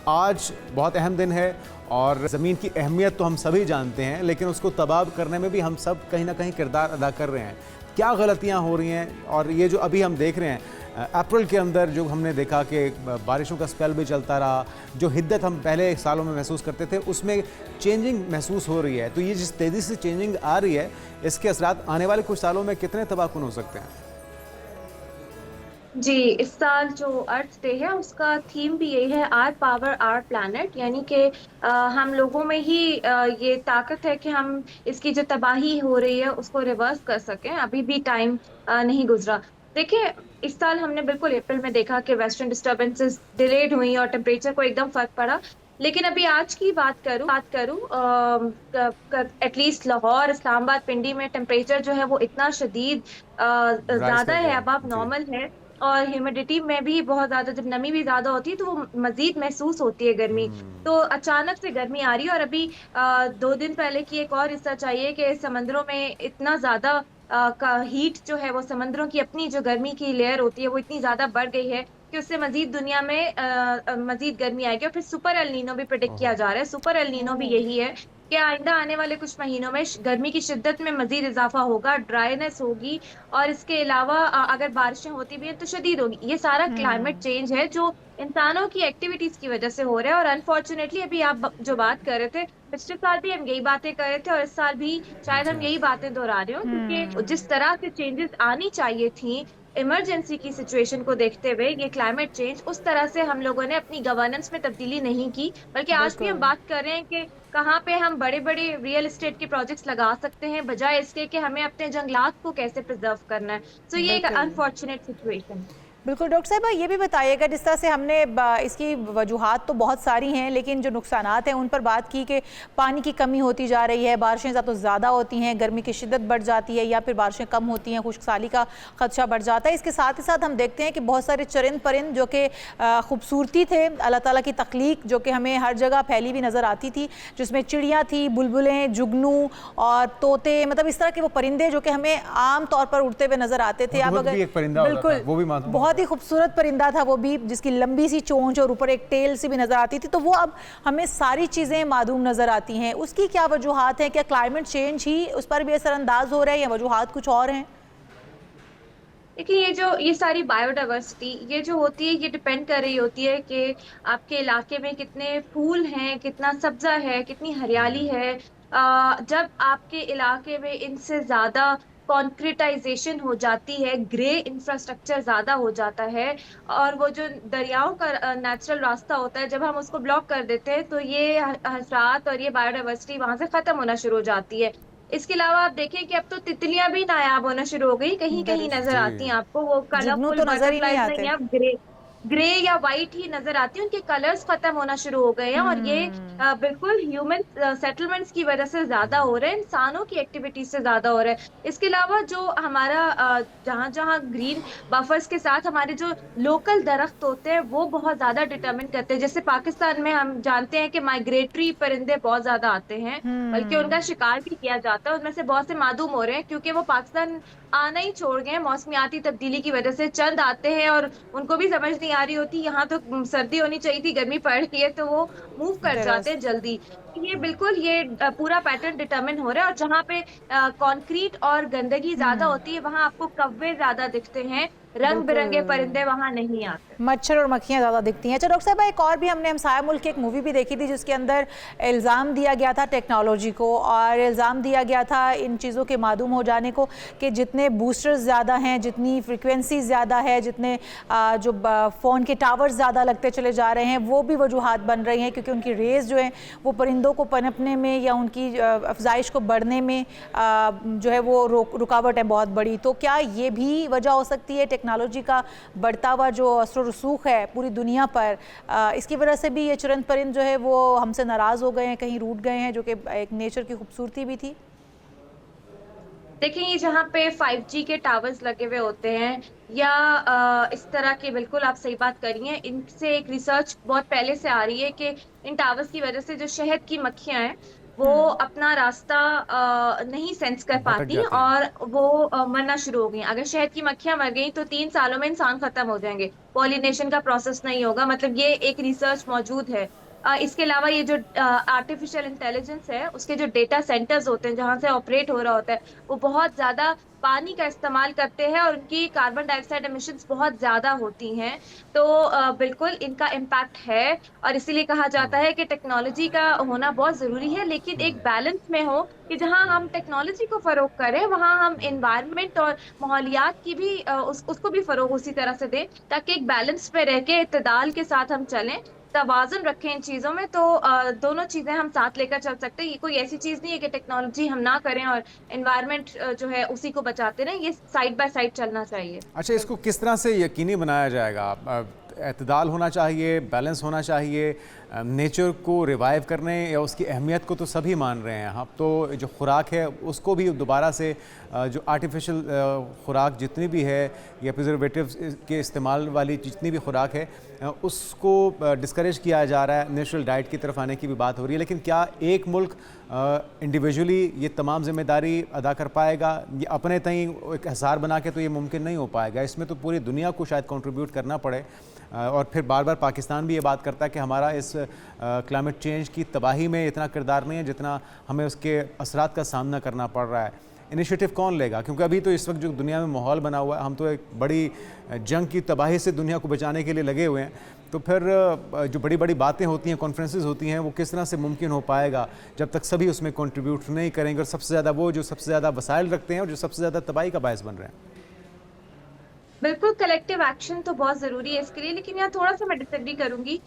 आज बहुत अहम दिन है, और ज़मीन की अहमियत तो हम सभी जानते हैं, लेकिन उसको तबाह करने में भी हम सब कहीं ना कहीं किरदार अदा कर रहे हैं। क्या गलतियां हो रही हैं? और ये जो अभी हम देख रहे हैं अप्रैल के अंदर जो हमने देखा कि बारिशों का स्पेल भी चलता रहा, जो हिद्दत हम पहले सालों में महसूस करते थे उसमें चेंजिंग महसूस हो रही है। तो ये जिस तेज़ी से चेंजिंग आ रही है, इसके असरात आने वाले कुछ सालों में कितने तबाहकुन हो सकते हैं? जी, इस साल जो अर्थ डे है उसका थीम भी यही है, आर पावर आर प्लैनेट, यानी कि हम लोगों में ही ये ताकत है कि हम इसकी जो तबाही हो रही है उसको रिवर्स कर सकें। अभी भी टाइम नहीं गुजरा। देखिए, इस साल हमने बिल्कुल अप्रैल में देखा कि वेस्टर्न डिस्टर्बेंसेस डिलेड हुई और टेम्परेचर को एकदम फर्क पड़ा। लेकिन अभी आज की बात करूं एटलीस्ट लाहौर, इस्लामाबाद, पिंडी में टेम्परेचर जो है वो इतना शदीद ज़्यादा है, अब नॉर्मल है, और ह्यूमिडिटी में भी बहुत ज़्यादा, जब नमी भी ज़्यादा होती है तो वो मज़ीद महसूस होती है गर्मी। तो अचानक से गर्मी आ रही है, और अभी 2 दिन पहले की एक और हिस्सा चाहिए कि समंदरों में इतना ज़्यादा का हीट जो है वो समंदरों की अपनी जो गर्मी की लेयर होती है वो इतनी ज़्यादा बढ़ गई है कि उससे मज़ीद दुनिया में मज़ीद गर्मी आएगी। और फिर सुपर एल नीनो भी प्रेडिक्ट किया जा रहा है। सुपर एल नीनो भी यही है कि आइंदा आने वाले कुछ महीनों में गर्मी की शिद्दत में मज़ीद इजाफा होगा, ड्राइनेस होगी, और इसके अलावा अगर बारिशें होती भी हैं तो शदीद होगी। ये सारा क्लाइमेट चेंज है जो इंसानों की एक्टिविटीज की वजह से हो रहा है। और अनफॉर्चुनेटली अभी आप जो बात कर रहे थे, पिछले साल भी हम यही बातें कर रहे थे, और इस साल भी शायद हम यही बातें दोहरा रहे हो, क्योंकि जिस तरह से चेंजेस आनी चाहिए थी इमरजेंसी की सिचुएशन को देखते हुए, ये क्लाइमेट चेंज, उस तरह से हम लोगों ने अपनी गवर्नेंस में तब्दीली नहीं की। बल्कि आज भी हम बात कर रहे हैं कि कहाँ पे हम बड़े बड़े रियल एस्टेट के प्रोजेक्ट्स लगा सकते हैं, बजाय इसके कि हमें अपने जंगलात को कैसे प्रिजर्व करना है। तो ये एक अनफॉर्चुनेट सिचुएशन। बिल्कुल डॉक्टर साहब, ये भी बताइएगा, जिस तरह से हमने इसकी वजूहात तो बहुत सारी हैं, लेकिन जो नुकसानात हैं उन पर बात की कि पानी की कमी होती जा रही है, बारिशें तो ज़्यादा होती हैं, गर्मी की शिद्दत बढ़ जाती है, या फिर बारिशें कम होती हैं, खुश्कसाली का खदशा बढ़ जाता है। इसके साथ ही साथ हम देखते हैं कि बहुत सारे चरिंद परिंद जो कि खूबसूरती थे, अल्लाह ताला की तख्लीक, जो कि हमें हर जगह फैली हुई नज़र आती थी, जिसमें चिड़ियाँ थी, बुलबुलें, जुगनू और तोते, मतलब इस तरह के वो परिंदे जो कि हमें आम तौर पर उड़ते हुए नज़र आते थे। अब अगर बिल्कुल वो भी बहुत ही खूबसूरत परिंदा था वो भी, जिसकी लंबी सी चोंच और ऊपर एक टेल सी भी नज़र आती थी, तो वो अब हमें सारी चीज़ें मादूम नज़र आती हैं। उसकी क्या वजूहात हैं? क्या क्लाइमेट चेंज ही उस पर भी असरअंदाज हो रहा है या वजूहात कुछ और हैं? देखिए, ये सारी बायोडाइवर्सिटी ये जो होती है, ये डिपेंड कर रही होती है कि आपके इलाके में कितने फूल हैं, कितना सब्जा है, कितनी हरियाली है। जब आपके इलाके में इनसे ज्यादा कॉन्क्रीटाइजेशन हो जाती है, ग्रे इंफ्रास्ट्रक्चर ज्यादा हो जाता है, और वो जो दरियाओं का नेचुरल रास्ता होता है, जब हम उसको ब्लॉक कर देते हैं, तो ये हसरात और ये बायोडाइवर्सिटी वहां से खत्म होना शुरू हो जाती है। इसके अलावा आप देखें कि अब तो तितलियां भी नायाब होना शुरू हो गई, कहीं कहीं नजर आती हैं आपको। वो जुगनू कलरफुल तो नजर ही नहीं बटरफ्लाईज आते। नहीं, अब ग्रे या वाइट ही नजर आती है, उनके कलर्स खत्म होना शुरू हो गए हैं। और ये बिल्कुल ह्यूमन सेटलमेंट्स की वजह से ज्यादा हो रहे हैं, इंसानों की एक्टिविटी से ज्यादा हो रहा है। इसके अलावा जो हमारा जहाँ जहाँ ग्रीन बफर्स के साथ हमारे जो लोकल दरख्त होते हैं, वो बहुत ज्यादा डिटरमिन करते हैं। जैसे पाकिस्तान में हम जानते हैं कि माइग्रेटरी परिंदे बहुत ज्यादा आते हैं, बल्कि उनका शिकार भी किया जाता है। उनमें से बहुत से मादूम हो रहे हैं क्योंकि वो पाकिस्तान आना ही छोड़ गए हैं मौसमियाती तब्दीली की वजह से। चंद आते हैं और उनको भी समझ नहीं आ रही होती, यहाँ तो सर्दी होनी चाहिए थी, गर्मी पड़ रही है, तो वो मूव कर जाते हैं जल्दी। ये बिल्कुल ये पूरा पैटर्न डिटरमिन हो रहा है। और जहाँ पे कंक्रीट और गंदगी ज्यादा होती है, वहां आपको कौवे ज्यादा दिखते हैं, रंग बिरंगे परिंदे वहां नहीं आते, मच्छर और मक्खियाँ ज़्यादा दिखती हैं। अच्छा डॉक्टर साहब, एक और भी हमने हमसाया मुल्क की एक मूवी भी देखी थी, जिसके अंदर इल्ज़ाम दिया गया था टेक्नोलॉजी को, और इल्ज़ाम दिया गया था इन चीज़ों के मादूम हो जाने को, कि जितने बूस्टर्स ज़्यादा हैं, जितनी फ्रिक्वेंसी ज़्यादा है, जितने जो फ़ोन के टावर्स ज़्यादा लगते चले जा रहे हैं, वो भी वजूहात बन रही हैं, क्योंकि उनकी रेज़ जो हैं वो परिंदों को पनपने में या उनकी अफजाइश को बढ़ने में जो है वो रुकावट है बहुत बड़ी। तो क्या ये भी वजह हो सकती है, टेक्नोलॉजी का बढ़ता हुआ जो असर रसूख है पूरी दुनिया पर, इसकी वजह से भी ये चुरंद परिंद जो है वो हमसे नाराज़ हो गए हैं, कहीं रूठ गए हैं, जो कि एक नेचर की खूबसूरती भी थी? देखिए, ये जहाँ पे 5G के टावर्स लगे हुए होते हैं, या इस तरह के, बिल्कुल आप सही बात करी हैं, इनसे एक रिसर्च बहुत पहले से आ रही है कि इन टावर्स की वजह से जो शहद की मक्खियां हैं वो अपना रास्ता नहीं सेंस कर पाती और वो मरना शुरू हो गई। अगर शहद की मक्खियां मर गई तो 3 सालों में इंसान खत्म हो जाएंगे, पॉलिनेशन का प्रोसेस नहीं होगा। मतलब ये एक रिसर्च मौजूद है। इसके अलावा ये जो आर्टिफिशियल इंटेलिजेंस है, उसके जो डेटा सेंटर्स होते हैं जहां से ऑपरेट हो रहा होता है, वो बहुत ज्यादा पानी का इस्तेमाल करते हैं और उनकी कार्बन डाइऑक्साइड एमिशंस बहुत ज्यादा होती हैं। तो बिल्कुल इनका इम्पैक्ट है, और इसीलिए कहा जाता है कि टेक्नोलॉजी का होना बहुत जरूरी है, लेकिन एक बैलेंस में हो कि जहां हम टेक्नोलॉजी को फरोग करें, वहां हम एनवायरनमेंट और माहौलियात की भी उसको भी फरोग उसी तरह से दें, ताकि एक बैलेंस पे रह के इत्तेदाल के साथ हम चलें, तवाज़ुन रखें इन चीजों में। तो दोनों चीजें हम साथ लेकर चल सकते हैं। ये कोई ऐसी चीज नहीं है कि टेक्नोलॉजी हम ना करें और एनवायरनमेंट जो है उसी को बचाते रहें। ये साइड बाय साइड चलना चाहिए। अच्छा, इसको किस तरह से यकीनी बनाया जाएगा? एतदाल होना चाहिए, बैलेंस होना चाहिए, नेचर को रिवाइव करने या उसकी अहमियत को तो सभी मान रहे हैं। अब तो जो खुराक है उसको भी दोबारा से जो आर्टिफिशियल खुराक जितनी भी है या प्रिजर्वेटिव्स के इस्तेमाल वाली जितनी भी खुराक है उसको डिस्करेज किया जा रहा है, नेचुरल डाइट की तरफ आने की भी बात हो रही है। लेकिन क्या एक मुल्क इंडिविजुअली ये तमाम जिम्मेदारी अदा कर पाएगा? ये अपने तई एक हिसार बना के तो ये मुमकिन नहीं हो पाएगा। इसमें तो पूरी दुनिया को शायद कंट्रीब्यूट करना पड़े। और फिर बार बार पाकिस्तान भी ये बात करता है कि हमारा इस क्लाइमेट चेंज की तबाही में इतना किरदार नहीं है जितना हमें उसके असरात का सामना करना पड़ रहा है। इनिशिएटिव कौन लेगा? क्योंकि अभी तो इस वक्त जो दुनिया में माहौल बना हुआ है, हम तो एक बड़ी जंग की तबाही से दुनिया को बचाने के लिए लगे हुए हैं। तो फिर जो बड़ी बड़ी बातें होती हैं, कॉन्फ्रेंसेस होती हैं, वो किस तरह से मुमकिन हो पाएगा जब तक सभी उसमें कंट्रीब्यूट नहीं करेंगे? और सबसे ज़्यादा वो जो सबसे ज़्यादा वसाइल रखते हैं और जो सबसे ज़्यादा तबाही का बायस बन रहे हैं। बिल्कुल, कलेक्टिव एक्शन तो बहुत जरूरी है इसके लिए, लेकिन यहाँ थोड़ा सा मैं डिसएग्री करूंगी।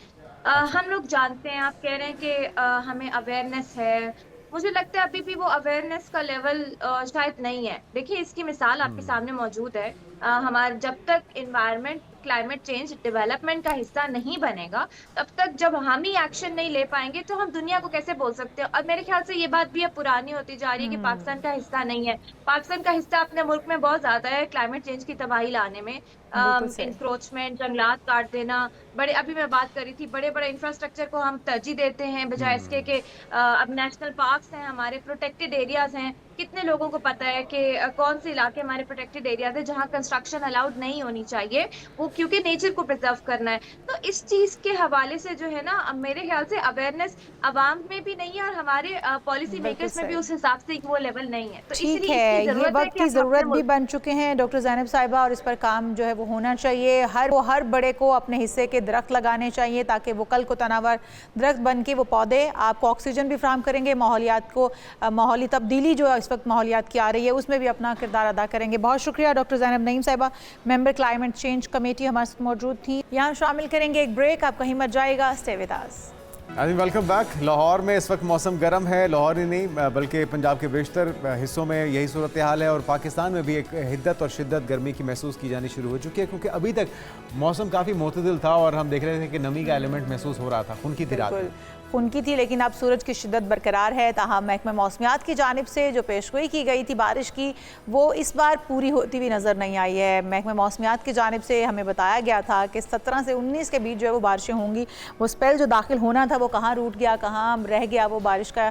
हम लोग जानते हैं, आप कह रहे हैं कि हमें अवेयरनेस है, मुझे लगता है अभी भी वो अवेयरनेस का लेवल शायद नहीं है। देखिए, इसकी मिसाल आपके सामने मौजूद है। हमारे जब तक इन्वायरमेंट क्लाइमेट चेंज डेवलपमेंट का हिस्सा नहीं बनेगा, तब तक जब हम ही एक्शन नहीं ले पाएंगे तो हम दुनिया को कैसे बोल सकते हैं। और मेरे ख्याल से ये बात भी अब पुरानी होती जा रही है कि पाकिस्तान का हिस्सा नहीं है। पाकिस्तान का हिस्सा अपने मुल्क में बहुत ज्यादा है क्लाइमेट चेंज की तबाही लाने में। बिल्कुल सही। इंक्रोचमेंट, जंगलात काट देना, बड़े अभी मैं बात कर रही थी, बड़े बड़े इंफ्रास्ट्रक्चर को हम तरजीह देते हैं बजाय इसके कि अब नेशनल पार्क्स हैं, हमारे प्रोटेक्टेड एरियाज हैं। कितने लोगों को पता है कि कौन से इलाके हमारे प्रोटेक्टेड एरियाज है जहाँ कंस्ट्रक्शन अलाउड नहीं होनी चाहिए, वो क्योंकि नेचर को प्रिजर्व करना है। तो इस चीज के हवाले से जो है ना, अब मेरे ख्याल से अवेयरनेस अवाम में भी नहीं है और हमारे पॉलिसी मेकर्स में भी उस हिसाब से वो लेवल नहीं है। तो ठीक इसलिए है, इसकी ये जरूरत है वक्त कि की हम ज़रूरत अपने भी बन चुके हैं डॉक्टर ज़ैनब साहिबा, और इस पर काम जो है वो होना चाहिए। हर बड़े को अपने हिस्से के दरख्त लगाने चाहिए ताकि वो कल को तनावर दरख्त बन के वो पौधे आपको ऑक्सीजन भी फराहम करेंगे, माहौलियात को माहौली तब्दीली जो इस वक्त माहौलियात की आ रही है उसमें भी अपना किरदार अदा करेंगे। बहुत शुक्रिया डॉक्टर ज़ैनब नईम साहिबा, मेंबर क्लाइमेट चेंज कमेटी हमारे साथ मौजूद थी। यहाँ शामिल करेंगे एक ब्रेक, आप कहीं मत जाएगा, stay with us. Welcome back. Lahore में इस वक्त मौसम गर्म है, लाहौर ही नहीं बल्कि पंजाब के बेशतर हिस्सों में यही सूरत हाल है, और पाकिस्तान में भी एक हिद्दत और शिद्दत गर्मी की महसूस की जानी शुरू हो चुकी है, क्योंकि अभी तक मौसम काफ़ी मोतदिल था और हम देख रहे थे कि नमी का एलिमेंट महसूस हो रहा था, खुनकी थी रात में। खुनकी थी, लेकिन अब सूरज की शिद्दत बरकरार है। ताहम महकमा मौसमियात की जानिब से जो पेशगोई की गई थी बारिश की, वो इस बार पूरी होती हुई नज़र नहीं आई है। महकमा मौसमियात की जानिब से हमें बताया गया था कि 17 से 19 के बीच जो है वो बारिशें होंगी। वो स्पेल जो दाखिल होना था वो कहाँ रूट गया, कहाँ रह गया, वो बारिश का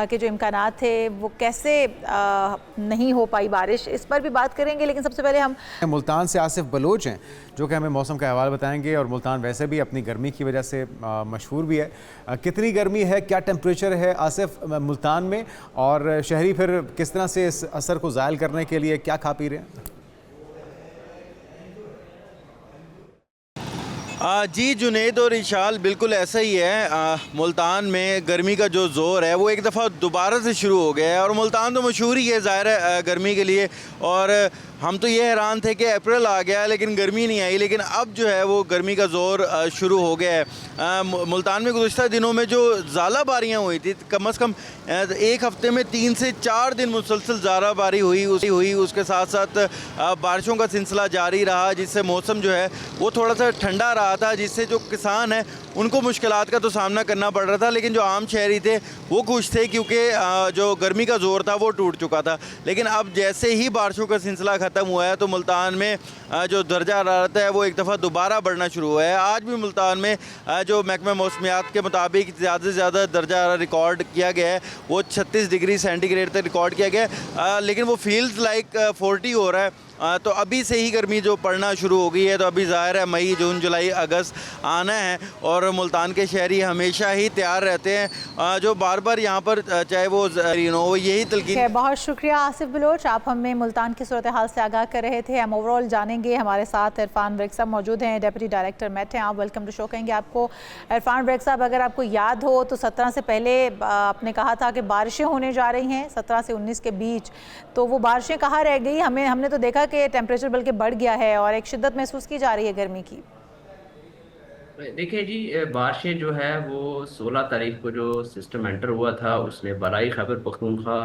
के जो इम्कानात थे वो कैसे नहीं हो पाई बारिश, इस पर भी बात करेंगे। लेकिन सबसे पहले हम मुल्तान से आसिफ बलोच हैं जो कि हमें मौसम का अहवाल बताएंगे, और मुल्तान वैसे भी अपनी गर्मी की वजह से मशहूर भी है। कितनी गर्मी है, क्या टेम्परेचर है आसिफ मुल्तान में, और शहरी फिर किस तरह से इस असर को ज़ायल करने के लिए क्या खा पी रहे हैं? जी जुनेद और इशाल, बिल्कुल ऐसा ही है। मुल्तान में गर्मी का जो ज़ोर है वो एक दफ़ा दोबारा से शुरू हो गया है, और मुल्तान तो मशहूर ही है ज़ाहिर है गर्मी के लिए, और हम तो ये हैरान थे कि अप्रैल आ गया लेकिन गर्मी नहीं आई, लेकिन अब जो है वो गर्मी का ज़ोर शुरू हो गया है। मुल्तान में गुज़श्ता दिनों में जो ज़्यादा बारियाँ हुई थी, कम अज़ कम एक हफ़्ते में 3 से 4 दिन मुसलसल ज़्यादा बारी हुई, उसके साथ साथ बारिशों का सिलसिला जारी रहा, जिससे मौसम जो है वो थोड़ा सा ठंडा रहा था, जिससे जो किसान हैं उनको मुश्किलात का तो सामना करना पड़ रहा था, लेकिन जो आम शहरी थे वो खुश थे क्योंकि जो गर्मी का ज़ोर था वो टूट चुका था। लेकिन अब जैसे ही बारिशों का सिलसिला ख़त्म हुआ है तो मुल्तान में जो दर्जा हरारत है वो एक दफ़ा दोबारा बढ़ना शुरू हुआ है। आज भी मुल्तान में जो महकमा मौसमियात के मुताबिक ज़्यादा से ज़्यादा दर्जा रिकॉर्ड किया गया है वो 36 डिग्री सेंटीग्रेड तक रिकॉर्ड किया गया है, लेकिन वो फील्स लाइक 40 हो रहा है। तो अभी से ही गर्मी जो पड़ना शुरू हो गई है, तो अभी ज़ाहिर है मई, जून, जुलाई, अगस्त आना है, और मुल्तान के शहरी हमेशा ही तैयार रहते हैं जो बार बार यहाँ पर चाहे वो यही तलकीन। बहुत शुक्रिया आसिफ बलोच, आप हमें मुल्तान की सूरत हाल से आगाह कर रहे थे। हम ओवरऑल जानेंगे। हमारे साथ इरफान वरिक साहब मौजूद हैं, डेप्यूटी डायरेक्टर मेट हैं। आप वेलकम टू शो कहेंगे आपको। इरफान वरिक साहब, अगर आपको याद हो तो 17 से पहले आपने कहा था कि बारिशें होने जा रही हैं 17 से 19 के बीच, तो वो बारिशें कहाँ रह गई? हमने तो देखा कि टेम्परेचर बल्कि बढ़ गया है और एक शिद्दत महसूस की जा रही है गर्मी की। देखिए जी, बारिशें जो है वो 16 तारीख को जो सिस्टम एंटर हुआ था उसने बलाई खैबर पख्तूनख्वा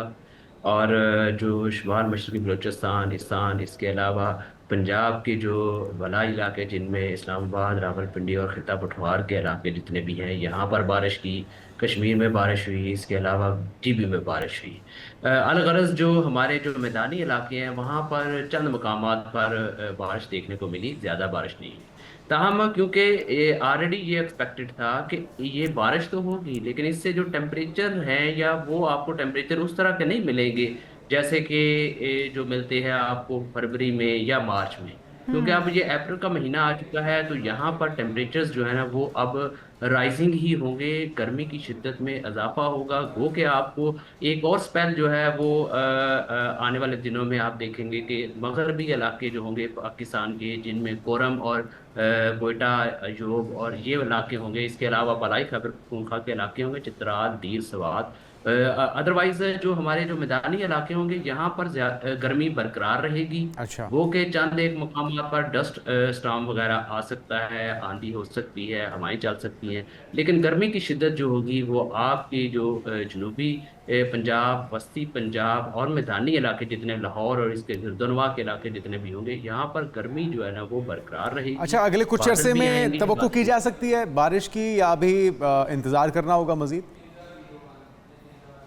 और जो शुमाल मशरक़ी बलूचिस्तान, इस्तान, इसके अलावा पंजाब के जो वलाई इलाके जिनमें इस्लामाबाद, रावलपिंडी और खिता पठवार के इलाके जितने भी हैं, यहाँ पर बारिश की, कश्मीर में बारिश हुई, इसके अलावा टीबी में बारिश हुई। अलगरज जो हमारे जो मैदानी इलाके हैं वहाँ पर चंद मकामात पर बारिश देखने को मिली, ज़्यादा बारिश नहीं हुई। ताहम क्योंकि ऑलरेडी ये एक्सपेक्टेड था कि ये बारिश तो होगी, लेकिन इससे जो टेम्परेचर हैं या वो आपको टेम्परेचर उस तरह के नहीं मिलेंगे जैसे कि जो मिलते हैं आपको फरवरी में या मार्च में, क्योंकि अब ये अप्रैल का महीना आ चुका है, तो यहाँ पर टेम्परेचर्स जो है ना वो अब राइजिंग ही होंगे, गर्मी की शिद्दत में इजाफा होगा। गो कि आपको एक और स्पेल जो है वो आने वाले दिनों में आप देखेंगे कि मगरबी इलाके जो होंगे पाकिस्तान के, जिनमें कोरम और कोयटा, यूब और ये इलाके होंगे, इसके अलावा बलाई खैबर पख्तूनख्वा के इलाके होंगे, चित्राल, दीर, सवात, अदरवाइज जो हमारे जो मैदानी इलाके होंगे यहाँ पर गर्मी बरकरार रहेगी। अच्छा। वो के चंद एक मुकाम पर डस्ट स्टॉर्म वगैरह आ सकता है, आंधी हो सकती है, हवाएं चल सकती हैं, लेकिन गर्मी की शिद्दत जो होगी वो आपकी जो जनूबी पंजाब, वस्ती पंजाब और मैदानी इलाके जितने, लाहौर और इसके गिरदोनवा के इलाके जितने भी होंगे, यहाँ पर गर्मी जो है ना वो बरकरार रहेगी। अच्छा, अगले कुछ बादल अरसे भी में आएंगे, तवक्को की जा सकती है बारिश की, या अभी इंतजार करना होगा मजीद?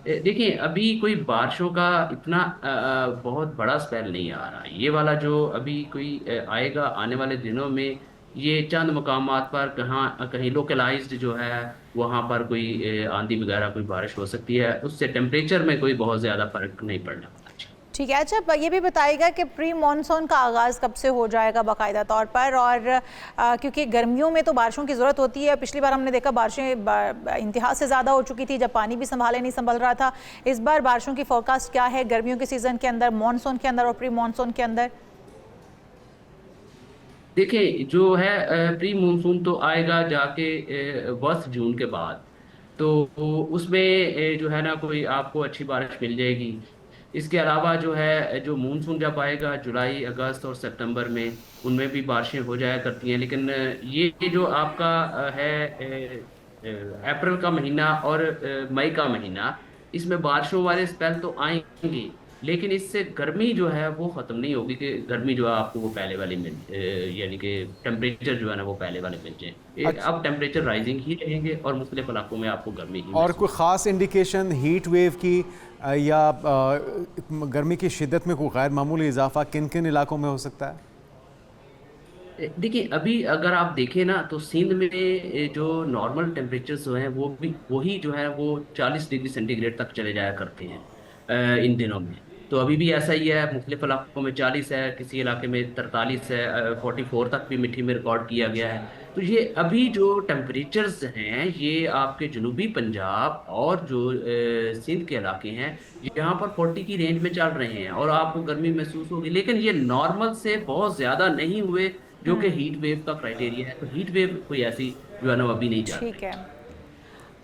देखिए अभी कोई बारिशों का इतना बहुत बड़ा स्पेल नहीं आ रहा। ये वाला जो अभी कोई आएगा आने वाले दिनों में, ये चंद मकामात पर कहाँ कहीं लोकलाइज्ड जो है वहाँ पर कोई आंधी वगैरह कोई बारिश हो सकती है, उससे टेम्परेचर में कोई बहुत ज़्यादा फर्क नहीं पड़ना। ठीक है। अच्छा, ये भी बताइएगा कि प्री मॉनसून का आगाज़ कब से हो जाएगा बाकायदा तौर पर, और क्योंकि गर्मियों में तो बारिशों की ज़रूरत होती है। पिछली बार हमने देखा बारिशें इंतहा से ज़्यादा हो चुकी थी जब पानी भी नहीं संभल रहा था। इस बार बारिशों की फोरकास्ट क्या है गर्मियों के सीज़न के अंदर, मानसून के अंदर और प्री मानसून के अंदर? देखिए जो है प्री मानसून तो आएगा जाके 10 जून के बाद, तो उसमें जो है ना कोई आपको अच्छी बारिश मिल जाएगी। इसके अलावा जो है जो मानसून जब आएगा जुलाई, अगस्त और सितंबर में, उनमें भी बारिशें हो जाया करती हैं। लेकिन ये जो आपका है अप्रैल का महीना और मई का महीना, इसमें बारिशों वाले स्पेल तो आएंगे, लेकिन इससे गर्मी जो है वो ख़त्म नहीं होगी कि गर्मी जो है आपको वो पहले वाली मिल, यानी कि टेम्परेचर जो है ना वो पहले वाले मिल जाए। अच्छा। अब टेम्परेचर राइजिंग ही रहेंगे और मुख्तलिफ इलाकों में आपको गर्मी ही और कोई ख़ास इंडिकेशन हीट वेव की या गर्मी की शिद्दत में कोई गैर मामूली इजाफा किन किन इलाकों में हो सकता है? देखिए अभी अगर आप देखें ना तो सिंध में जो नॉर्मल टेम्परेचर्स जो हैं वो भी वही जो है वो 40 डिग्री सेंटीग्रेड तक चले जाया करते हैं इन दिनों में। तो अभी भी ऐसा ही है, मुख्तलिफ इलाकों में 40 है, किसी इलाके में 43 है, 44 तक भी मिठी में रिकॉर्ड किया गया है। तो ये अभी जो टेम्परेचर्स हैं ये आपके जनूबी पंजाब और जो सिंध के इलाके हैं यहाँ पर 40 की रेंज में चल रहे हैं और आपको गर्मी महसूस होगी, लेकिन ये नॉर्मल से बहुत ज़्यादा नहीं हुए जो कि हीट वेव का क्राइटेरिया है। तो हीट वेव कोई ऐसी जो है ना अभी नहीं जा रही। ठीक है।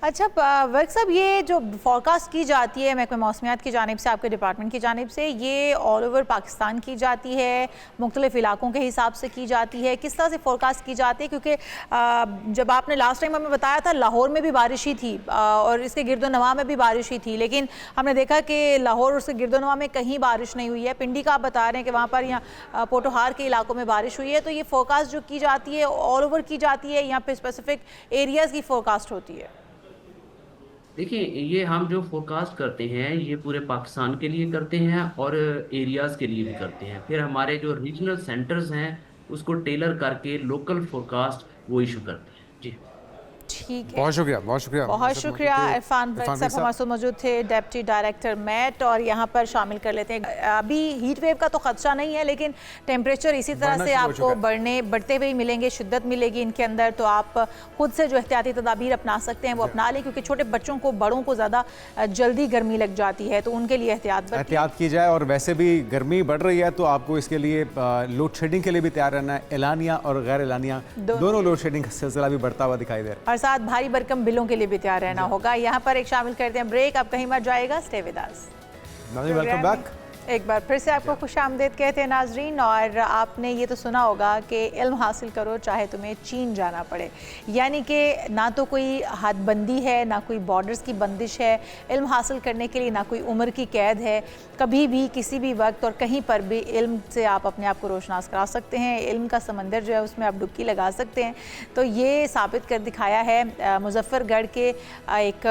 अच्छा वर्क साहब, ये जो फोरकास्ट की जाती है महकमे मौसमियात की जानिब से, आपके डिपार्टमेंट की जानिब से, ये ऑल ओवर पाकिस्तान की जाती है, मुख्तलिफ इलाकों के हिसाब से की जाती है, किस तरह से फोरकास्ट की जाती है? क्योंकि जब आपने लास्ट टाइम हमें बताया था लाहौर में भी बारिश ही थी और इसके गिरदोनवा में भी बारिश ही थी, लेकिन हमने देखा कि लाहौर और उसके गिरदोनवा में कहीं बारिश नहीं हुई है। पिंडी का आप बता रहे हैं कि वहाँ पर यहाँ पोटोहार के इलाकों में बारिश हुई है। तो ये फोरकास्ट जो की जाती है ऑल ओवर की जाती है या फिर स्पेसिफिक एरियाज़ की फोरकास्ट होती है? देखिए ये हम जो फोरकास्ट करते हैं ये पूरे पाकिस्तान के लिए करते हैं और एरियाज़ के लिए भी करते हैं। फिर हमारे जो रीजनल सेंटर्स हैं उसको टेलर करके लोकल फोरकास्ट वो इशू करते हैं। जी ठीक है, बहुत शुक्रिया, बहुत शुक्रिया, बहुत शुक्रिया। इरफान साहब हमारे साथ मौजूद थे, डेप्टी डायरेक्टर मैट, और यहाँ पर शामिल कर लेते हैं। अभी हीट वेव का तो खदशा नहीं है, लेकिन टेम्परेचर इसी तरह से आपको बढ़ते हुए मिलेंगे, शिद्दत मिलेगी इनके अंदर। तो आप खुद से जो एहतियाती तदाबीर अपना सकते हैं वो अपना लें, क्योंकि छोटे बच्चों को, बड़ों को ज़्यादा जल्दी गर्मी लग जाती है, तो उनके लिए एहतियात की जाए। और वैसे भी गर्मी बढ़ रही है तो आपको इसके लिए लोड शेडिंग के लिए भी तैयार रहना है। एलानिया और गैर एलानिया दोनों लोड शेडिंग का सिलसिला भी बढ़ता हुआ दिखाई दे रहा है, साथ भारी भरकम बिलों के लिए भी तैयार रहना होगा। यहाँ पर एक शामिल करते हैं ब्रेक, आप कहीं मत जाएगा, stay with us. Welcome back. एक बार फिर से आपको खुशामदीद कहते हैं नाजरीन। और आपने ये तो सुना होगा कि इल्म हासिल करो चाहे तुम्हें चीन जाना पड़े, यानी कि ना तो कोई हदबंदी है, ना कोई बॉर्डर्स की बंदिश है। इल्म हासिल करने के लिए ना कोई उम्र की कैद है, कभी भी किसी भी वक्त और कहीं पर भी इल्म से आप अपने आप को रोशनास करा सकते हैं। इल्म का समंदर जो है उसमें आप डुबकी लगा सकते हैं। तो ये साबित कर दिखाया है मुजफ्फरगढ़ के एक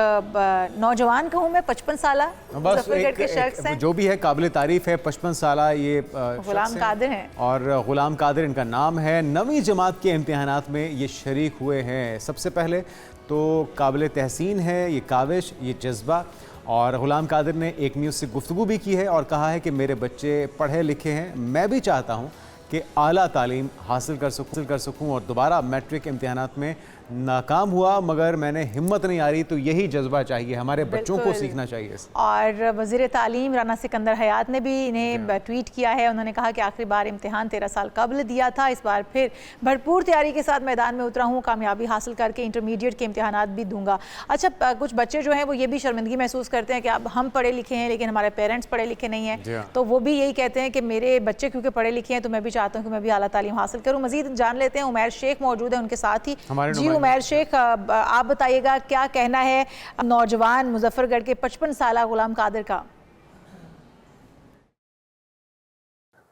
नौजवान कहूँ मैं, 55 साल मुजफ्फरगढ़ के शख्स हैं, जो भी है काबिल तारीफ है। 55 साल ये गुलाम कादिर हैं, और गुलाम कादिर इनका नाम है। 9वीं जमात के इम्तिहानात में ये शरीक हुए हैं। सबसे पहले तो काबिल तहसीन है ये काविश, ये जज्बा। और गुलाम कादिर ने एक न्यूज़ से गुफ्तगू भी की है और कहा है कि मेरे बच्चे पढ़े लिखे हैं, मैं भी चाहता हूँ कि आला तालीम हासिल कर सकूं और दोबारा मैट्रिक इम्तिहानात में नाकाम हुआ मगर मैंने हिम्मत नहीं आ रही। तो यही जज्बा चाहिए, हमारे बच्चों को सीखना चाहिए। और वज़ीर तालीम राना सिकंदर हयात ने भी इन्हें ट्वीट किया है। उन्होंने कहा कि आखिरी बार इम्तिहान 13 साल कबल दिया था, इस बार फिर भरपूर तैयारी के साथ मैदान में उतरा हूँ, कामयाबी हासिल करके इंटरमीडिएट के इम्तिहानात भी दूंगा। अच्छा, कुछ बच्चे जो हैं वो ये भी शर्मिंदगी महसूस करते हैं कि अब हम पढ़े लिखे हैं लेकिन हमारे पेरेंट्स पढ़े लिखे नहीं हैं, तो वो भी यही कहते हैं कि मेरे बच्चे क्योंकि पढ़े लिखे हैं तो मैं भी चाहता हूँ कि मैं भी आला तालीम हासिल करूँ। मज़ीद जान लेते हैं, उमैर शेख मौजूद है उनके साथ ही। जी उमैर शेख, आप बताइएगा क्या कहना है नौजवान मुजफ्फरगढ़ के 55 साल गुलाम कादिर का?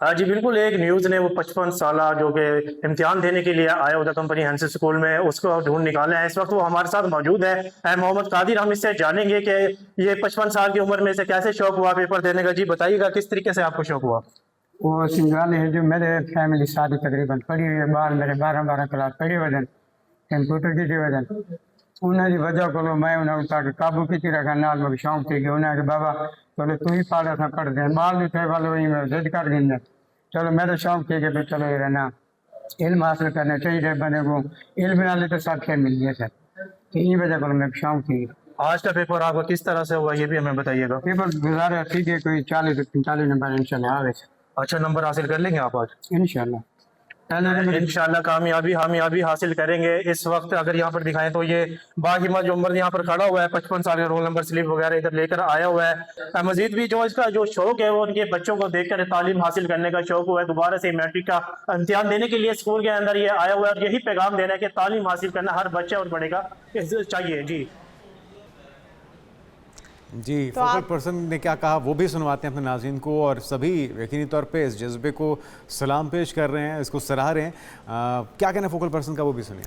हाँ जी बिल्कुल, एक न्यूज़ ने वो 55 साल जो कि इम्तिहान देने के लिए आया उधर कंपनी हैंस स्कूल में, उसको ढूंढ निकाले हैं। इस वक्त वो हमारे साथ मौजूद है मोहम्मद कादिर। हम इससे जानेंगे कि ये 55 साल की उम्र में से कैसे शौक हुआ पेपर देने का। जी बताइएगा किस तरीके से आपको शौक हुआ? वो सिंगाल है जो मेरे फैमिली सारी तकरीबन पढ़ी हुई है, बाहर मेरे 12 क्लास पढ़ी वजन कंप्यूटर की वजन उन्हें वजह को मैं उन्हें काबू की रखा नाल में शौक थी कि उन्हें बाबा चलो तू ही पढ़ पढ़ दे बाल भी थे वाले वही में जिद कर दी। चलो मेरा शौक थी कि भाई चलो ये रहना इल्म हासिल करना चाहिए बने को, इल्म नाले तो सब खेल मिल गया सर, तो ये वजह को मैं शौक थी। आज का पेपर आपको किस तरह से हुआ ये भी हमें बताइएगा। पेपर गुजारा ठीक है, कोई 40-45 नंबर इंशाल्लाह आ गए। अच्छा नंबर हासिल कर लेंगे आप आज इंशाल्लाह? इंशाल्लाह कामयाबी हासिल करेंगे। इस वक्त अगर यहाँ पर दिखाएं तो ये बाहिम्मत जो मर्द यहाँ पर खड़ा हुआ है, 55 साल का रोल नंबर स्लिप वगैरह इधर लेकर आया हुआ है। मजीद भी जो इसका जो शौक है वो उनके बच्चों को देखकर तालीम हासिल करने का शौक हुआ है। दोबारा से मैट्रिक का इम्तिहान देने के लिए स्कूल के अंदर ये आया हुआ है और यही पैगाम देना है कि तालीम हासिल करना हर बच्चे और बड़े का चाहिए। जी तो फोकल पर्सन ने क्या कहा वो भी सुनवाते हैं अपने नाज़रीन को, और सभी यकीनी तौर पे इस जज्बे को सलाम पेश कर रहे हैं, इसको सराह रहे हैं। क्या कहना फोकल पर्सन का वो भी सुनिए।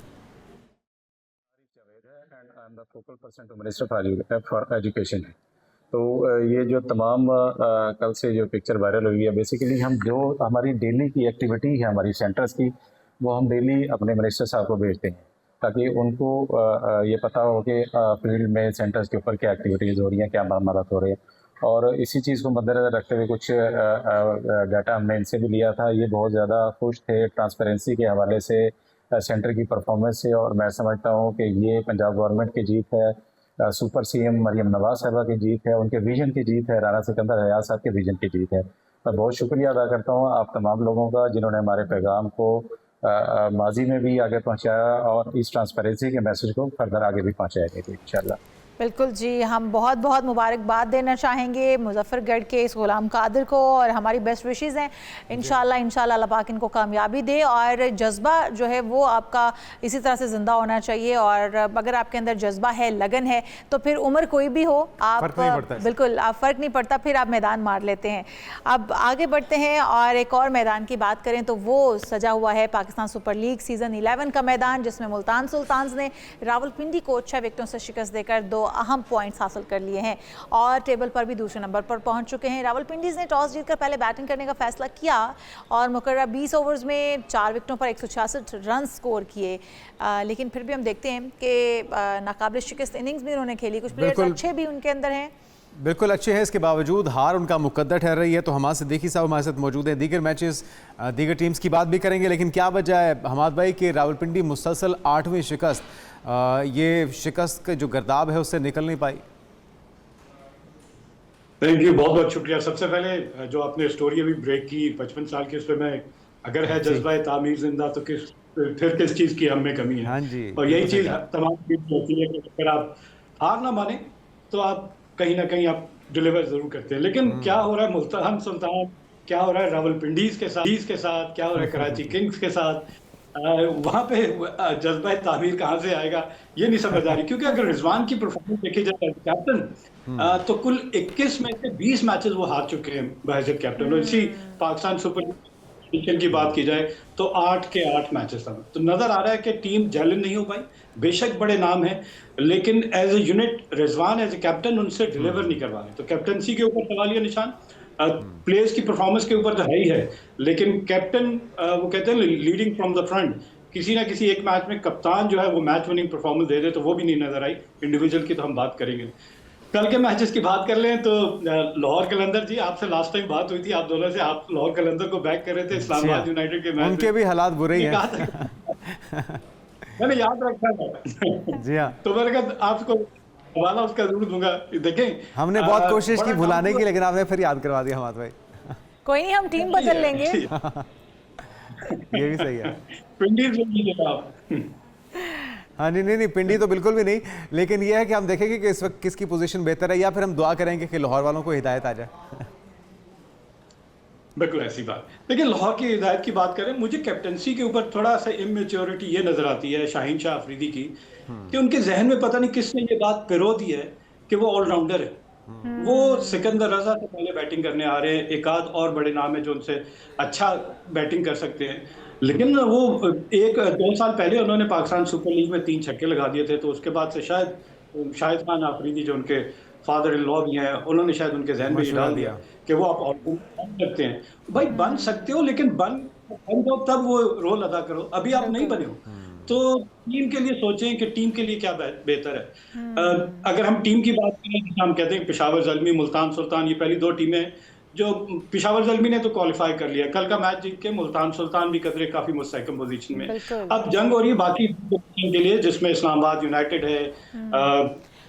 Focal person to minister for education है। तो ये जो तमाम कल से जो पिक्चर वायरल हुई है, बेसिकली हम जो हमारी डेली की एक्टिविटी है हमारी सेंटर्स की, वो हम डेली अपने मिनिस्टर साहब को भेजते हैं ताकि उनको ये पता हो कि फील्ड में सेंटर्स के ऊपर क्या एक्टिविटीज़ हो रही हैं, क्या मामलात हो रहे हैं। और इसी चीज़ को मद्देनज़र रखते हुए कुछ डाटा हमने इनसे भी लिया था। ये बहुत ज़्यादा खुश थे ट्रांसपेरेंसी के हवाले से, सेंटर की परफॉर्मेंस से, और मैं समझता हूँ कि ये पंजाब गवर्नमेंट की जीत है, सुपर CM मरियम नवाज़ साहबा की जीत है, उनके विजन की जीत है, राना सिकंदर हयात साहब के विजन की जीत है। मैं बहुत शुक्रिया अदा करता हूँ आप तमाम लोगों का जिन्होंने हमारे पैगाम को माजी में भी आगे पहुंचाया और इस ट्रांसपेरेंसी के मैसेज को फर्दर आगे भी पहुंचाएंगे इंशाल्लाह। बिल्कुल जी, हम बहुत बहुत मुबारकबाद देना चाहेंगे मुजफ्फरगढ़ के इस गुलाम कादिर को और हमारी बेस्ट विशेज़ हैं। इंशाल्लाह अल्लाह पाक इनको कामयाबी दे और जज्बा जो है वो आपका इसी तरह से ज़िंदा होना चाहिए। और अगर आपके अंदर जज्बा है, लगन है, तो फिर उम्र कोई भी हो आप बिल्कुल आप फ़र्क नहीं पड़ता, फिर आप मैदान मार लेते हैं। अब आगे बढ़ते हैं और एक और मैदान की बात करें तो वो सजा हुआ है पाकिस्तान सुपर लीग सीज़न 11 का मैदान, जिसमें मुल्तान सुल्तान्स ने रावलपिंडी को 6 विकेटों से शिकस्त देकर 2 अहम पॉइंट्स हासिल कर लिए हैं और टेबल पर भी दूसरे नंबर पर पहुंच चुके हैं। रावलपिंडीज़ ने टॉस जीतकर पहले बैटिंग करने का फैसला किया और मुकर्रर 20 ओवर्स में 4 विकेटों पर 166 रन स्कोर किए, लेकिन फिर भी हम देखते हैं कि नाकाबिल शिकस्त इनिंग्स भी उन्होंने खेली। कुछ प्लेयर्स अच्छे भी उनके अंदर हैं, बिल्कुल अच्छे हैं, इसके बावजूद हार उनका मुकद्दर ठहर रही है। तो हमाद सिद्दीकी साहब हमारे साथ मौजूद हैं। दीगर मैचेस दीगर टीम्स की बात भी करेंगे, लेकिन क्या वजह है हमाद भाई कि रावलपिंडी मुसलसल 8वीं शिकस्त, ये शिकस्त का जो गर्दाब है उससे निकल नहीं पाई? थैंक यू, बहुत बहुत शुक्रिया। सबसे पहले जो आपने स्टोरी अभी ब्रेक की 55 साल की, उस पर मैं अगर है जज्बा तामीर जिंदा तो किस चीज़ की हम में कमी है। हाँ जी, और यही चीज़ तमाम टीम होती है कि अगर आप हार ना माने तो आप कहीं ना कहीं आप डिलीवर जरूर करते हैं। लेकिन क्या हो रहा है मुल्तान सुल्तान, क्या हो रहा है रावलपिंडीज़ के साथ, क्या हो रहा है कराची किंग्स के साथ, वहाँ पे जज्बा तामीर कहाँ से आएगा ये नहीं समझ आ रही। क्योंकि अगर रिजवान की परफॉर्मेंस देखी जाए कैप्टन, तो कुल 21 में से 20 मैचेस वो हार चुके हैं बहैसियत कैप्टन। और इसी पाकिस्तान सुपर लीग की बात की जाए तो 8 के 8 मैचेस था। तो नजर आ रहा है कि टीम जैलिन नहीं हो पाई। बेशक बड़े नाम है, लेकिन as a unit Rizwan as a captain उनसे डिलीवर नहीं करवा रहे। तो कैप्टनसी के ऊपर सवालिया निशान, प्लेयर्स की परफॉर्मेंस के ऊपर तो है ही है, लेकिन कैप्टन वो कहते हैं लीडिंग फ्रॉम द फ्रंट, किसी ना किसी एक मैच में कप्तान जो है वो मैच विनिंग परफॉर्मेंस दे दे, तो वो भी नहीं नजर आई। इंडिविजुअल की तो हम बात करेंगे। कल के मैचेस की बात कर लें तो लाहौर कलंदर जी, आपसे लास्ट टाइम बात हुई थी आप दोनों से, आप लाहौर कलंदर को बैक कर रहे थे इस्लामाबाद यूनाइटेड के मैच उनके भी हालात बुरे ही हैं। मैंने याद रखा था। जी हाँ, तो मैंने कहा आपको हवाला उसका जरूर दूंगा। देखें, हमने बहुत कोशिश की भुलाने की, लेकिन आपने फिर याद करवा दिया हमाद भाई। कोई नहीं, हम टीम बदल लेंगे। ये भी सही है। पिंडी ले लीजिएगा आप। हाँ नहीं, पिंडी तो बिल्कुल भी नहीं, लेकिन ये है कि हम देखेंगे कि इस वक्त किसकी पोजीशन बेहतर है, या फिर हम दुआ करेंगे कि लाहौर वालों को हिदायत आ जाए। बिल्कुल ऐसी बात। लेकिन लाहौर की हिदायत की बात करें, मुझे कैप्टनसी के ऊपर थोड़ा सा इमेच्योरिटी ये नजर आती है शाहीन शाह अफरीदी की, कि उनके जहन में पता नहीं किसने ये बात पिरो दी है कि वो ऑलराउंडर है। वो सिकंदर रजा से पहले बैटिंग करने आ रहे हैं, एक आध और बड़े नाम है जो उनसे अच्छा बैटिंग कर सकते हैं, लेकिन वो 1-2 साल पहले उन्होंने पाकिस्तान सुपर लीग में 3 छक्के लगा दिए थे, तो उसके बाद से शायद शाहिद खान आफरीदी जो उनके फादर इन लॉ भी हैं, उन्होंने शायद उनके जहन में ये डाल दिया कि वो आप ऑलराउंडर बन सकते हैं। भाई बन सकते हो, लेकिन बन जाओ तब वो रोल अदा करो, अभी आप नहीं बने हो तो टीम के लिए सोचें कि टीम के लिए क्या बेहतर है। अगर हम टीम की बात करें, जैसे हम कहते हैं पेशावर ज़ल्मी, मुल्तान सुल्तान, ये पहली 2 टीमें जो पेशावर ज़ल्मी ने तो क्वालिफाई कर लिया, कल का मैच जीत के मुल्तान सुल्तान भी कदरे काफी मुस्तहकम पोजीशन में। अब जंग हो रही है बाकी टीम के लिए, जिसमें इस्लामाबाद यूनाइटेड है,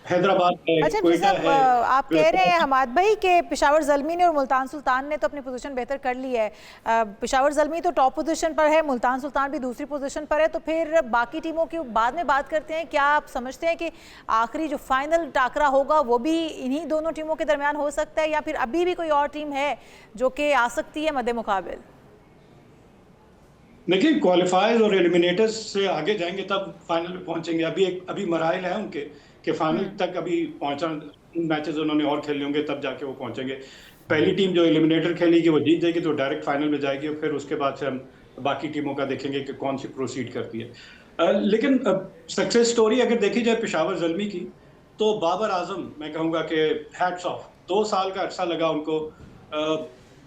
हैदराबाद है, अच्छा क्वेटा है। आप कह रहे हैं हमाद भाई कि पेशावर ज़ल्मी ने और मुल्तान सुल्तान ने तो अपनी पोजीशन बेहतर कर ली है। पेशावर ज़ल्मी तो टॉप पोजीशन पर है, मुल्तान सुल्तान भी दूसरी पोजीशन पर है, तो फिर बाकी टीमों की बाद में बात करते हैं। क्या आप समझते हैं कि आखिरी जो फाइनल टाकरा होगा वो भी इन्हीं दोनों टीमों के दरमियान हो सकता है, या फिर अभी भी कोई और टीम है जो कि आ सकती है मद्दे मुकाबिल? देखिए, क्वालिफायर्स और एलिमिनेटर्स से आगे जाएंगे तब फाइनल में पहुंचेंगे। अभी मराइल है उनके कि फाइनल तक अभी पहुंचा, मैचेस उन्होंने और खेलने होंगे तब जाके वो पहुंचेंगे। पहली टीम जो एलिमिनेटर खेलेगी वो जीत जाएगी तो डायरेक्ट फाइनल में जाएगी, और फिर उसके बाद से हम बाकी टीमों का देखेंगे कि कौन सी प्रोसीड करती है। लेकिन सक्सेस स्टोरी अगर देखी जाए पेशावर ज़ल्मी की, तो बाबर आजम मैं कहूँगा कि हैट्स ऑफ। 2 साल का अर्सा लगा उनको,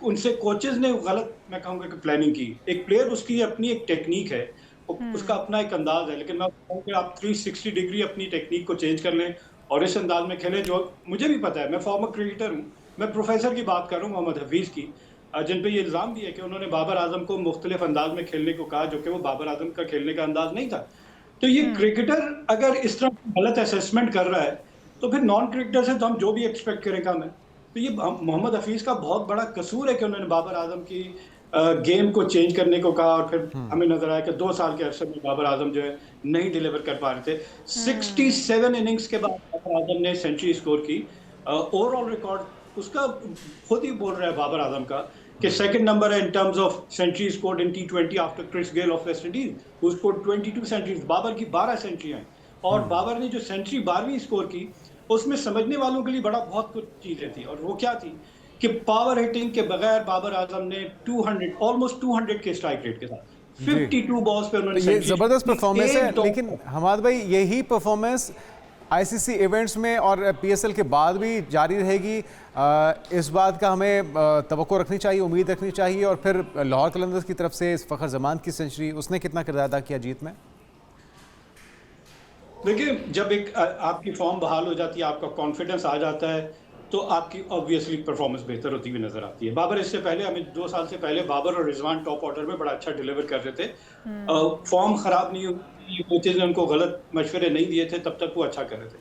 उनसे कोचेज ने गलत मैं कहूँगा कि प्लानिंग की। एक प्लेयर उसकी अपनी एक टेक्निक है, उसका अपना एक अंदाज है, लेकिन मैं कहूँ कि आप 360 डिग्री अपनी टेक्निक को चेंज कर लें और इस अंदाज में खेलें। जो मुझे भी पता है, मैं फॉर्मर क्रिकेटर हूँ, मैं प्रोफेसर की बात कर रहा हूँ मोहम्मद हफीज़ की, जिन पे ये इल्ज़ाम भी है कि उन्होंने बाबर आजम को मुख्तलिफ अंदाज में खेलने को कहा, जो कि वो बाबर आजम का खेलने का अंदाज नहीं था। तो ये क्रिकेटर अगर इस तरह गलत असेसमेंट कर रहा है तो फिर नॉन क्रिकेटर से तो हम जो भी एक्सपेक्ट करें कम है। तो ये मोहम्मद हफीज़ का बहुत बड़ा कसूर है कि उन्होंने बाबर आजम की गेम को चेंज करने को कहा, और फिर हमें नजर आया कि 2 साल के अरसे में बाबर आजम जो है नहीं डिलीवर कर पा रहे थे। 67 इनिंग्स के बाद बाबर आजम ने सेंचुरी स्कोर की। ओवरऑल रिकॉर्ड उसका खुद ही बोल रहा है बाबर आजम का कि सेकंड नंबर है in terms of century scored in T20 after Chris Gayle of West Indies who scored 22 centuries. Babar की 12 सेंचुरियां हैं, और बाबर ने जो सेंचुरी 12वीं स्कोर की उसमें समझने वालों के लिए बहुत कुछ चीजें थी, और वो क्या थी कि पावर हिटिंग के बगैर बाबर आजम ने 200 ऑलमोस्ट 200 के स्ट्राइक रेट के साथ 52 बॉल्स पे उन्होंने ये जबरदस्त परफॉर्मेंस है। लेकिन हमाद भाई, यही परफॉर्मेंस आईसीसी इवेंट्स में और पीएसएल के बाद भी जारी रहेगी, इस बात का हमें तवक्को रखनी चाहिए, उम्मीद रखनी चाहिए। और फिर लाहौर कलंदर्स की तरफ से फ़खर जमान की सेंचुरी, उसने कितना किरदार अदा किया जीत में? देखिए, जब एक आपकी फॉर्म बहाल हो जाती है, आपका कॉन्फिडेंस आ जाता है, तो आपकी ऑब्वियसली परफॉर्मेंस बेहतर होती हुई नजर आती है। बाबर इससे पहले, हमें 2 साल से पहले बाबर और रिजवान टॉप ऑर्डर में बड़ा अच्छा डिलीवर कर रहे थे। फॉर्म खराब नहीं हुई, कोचेज ने उनको गलत मशवरे नहीं दिए थे, तब तक वो अच्छा कर रहे थे।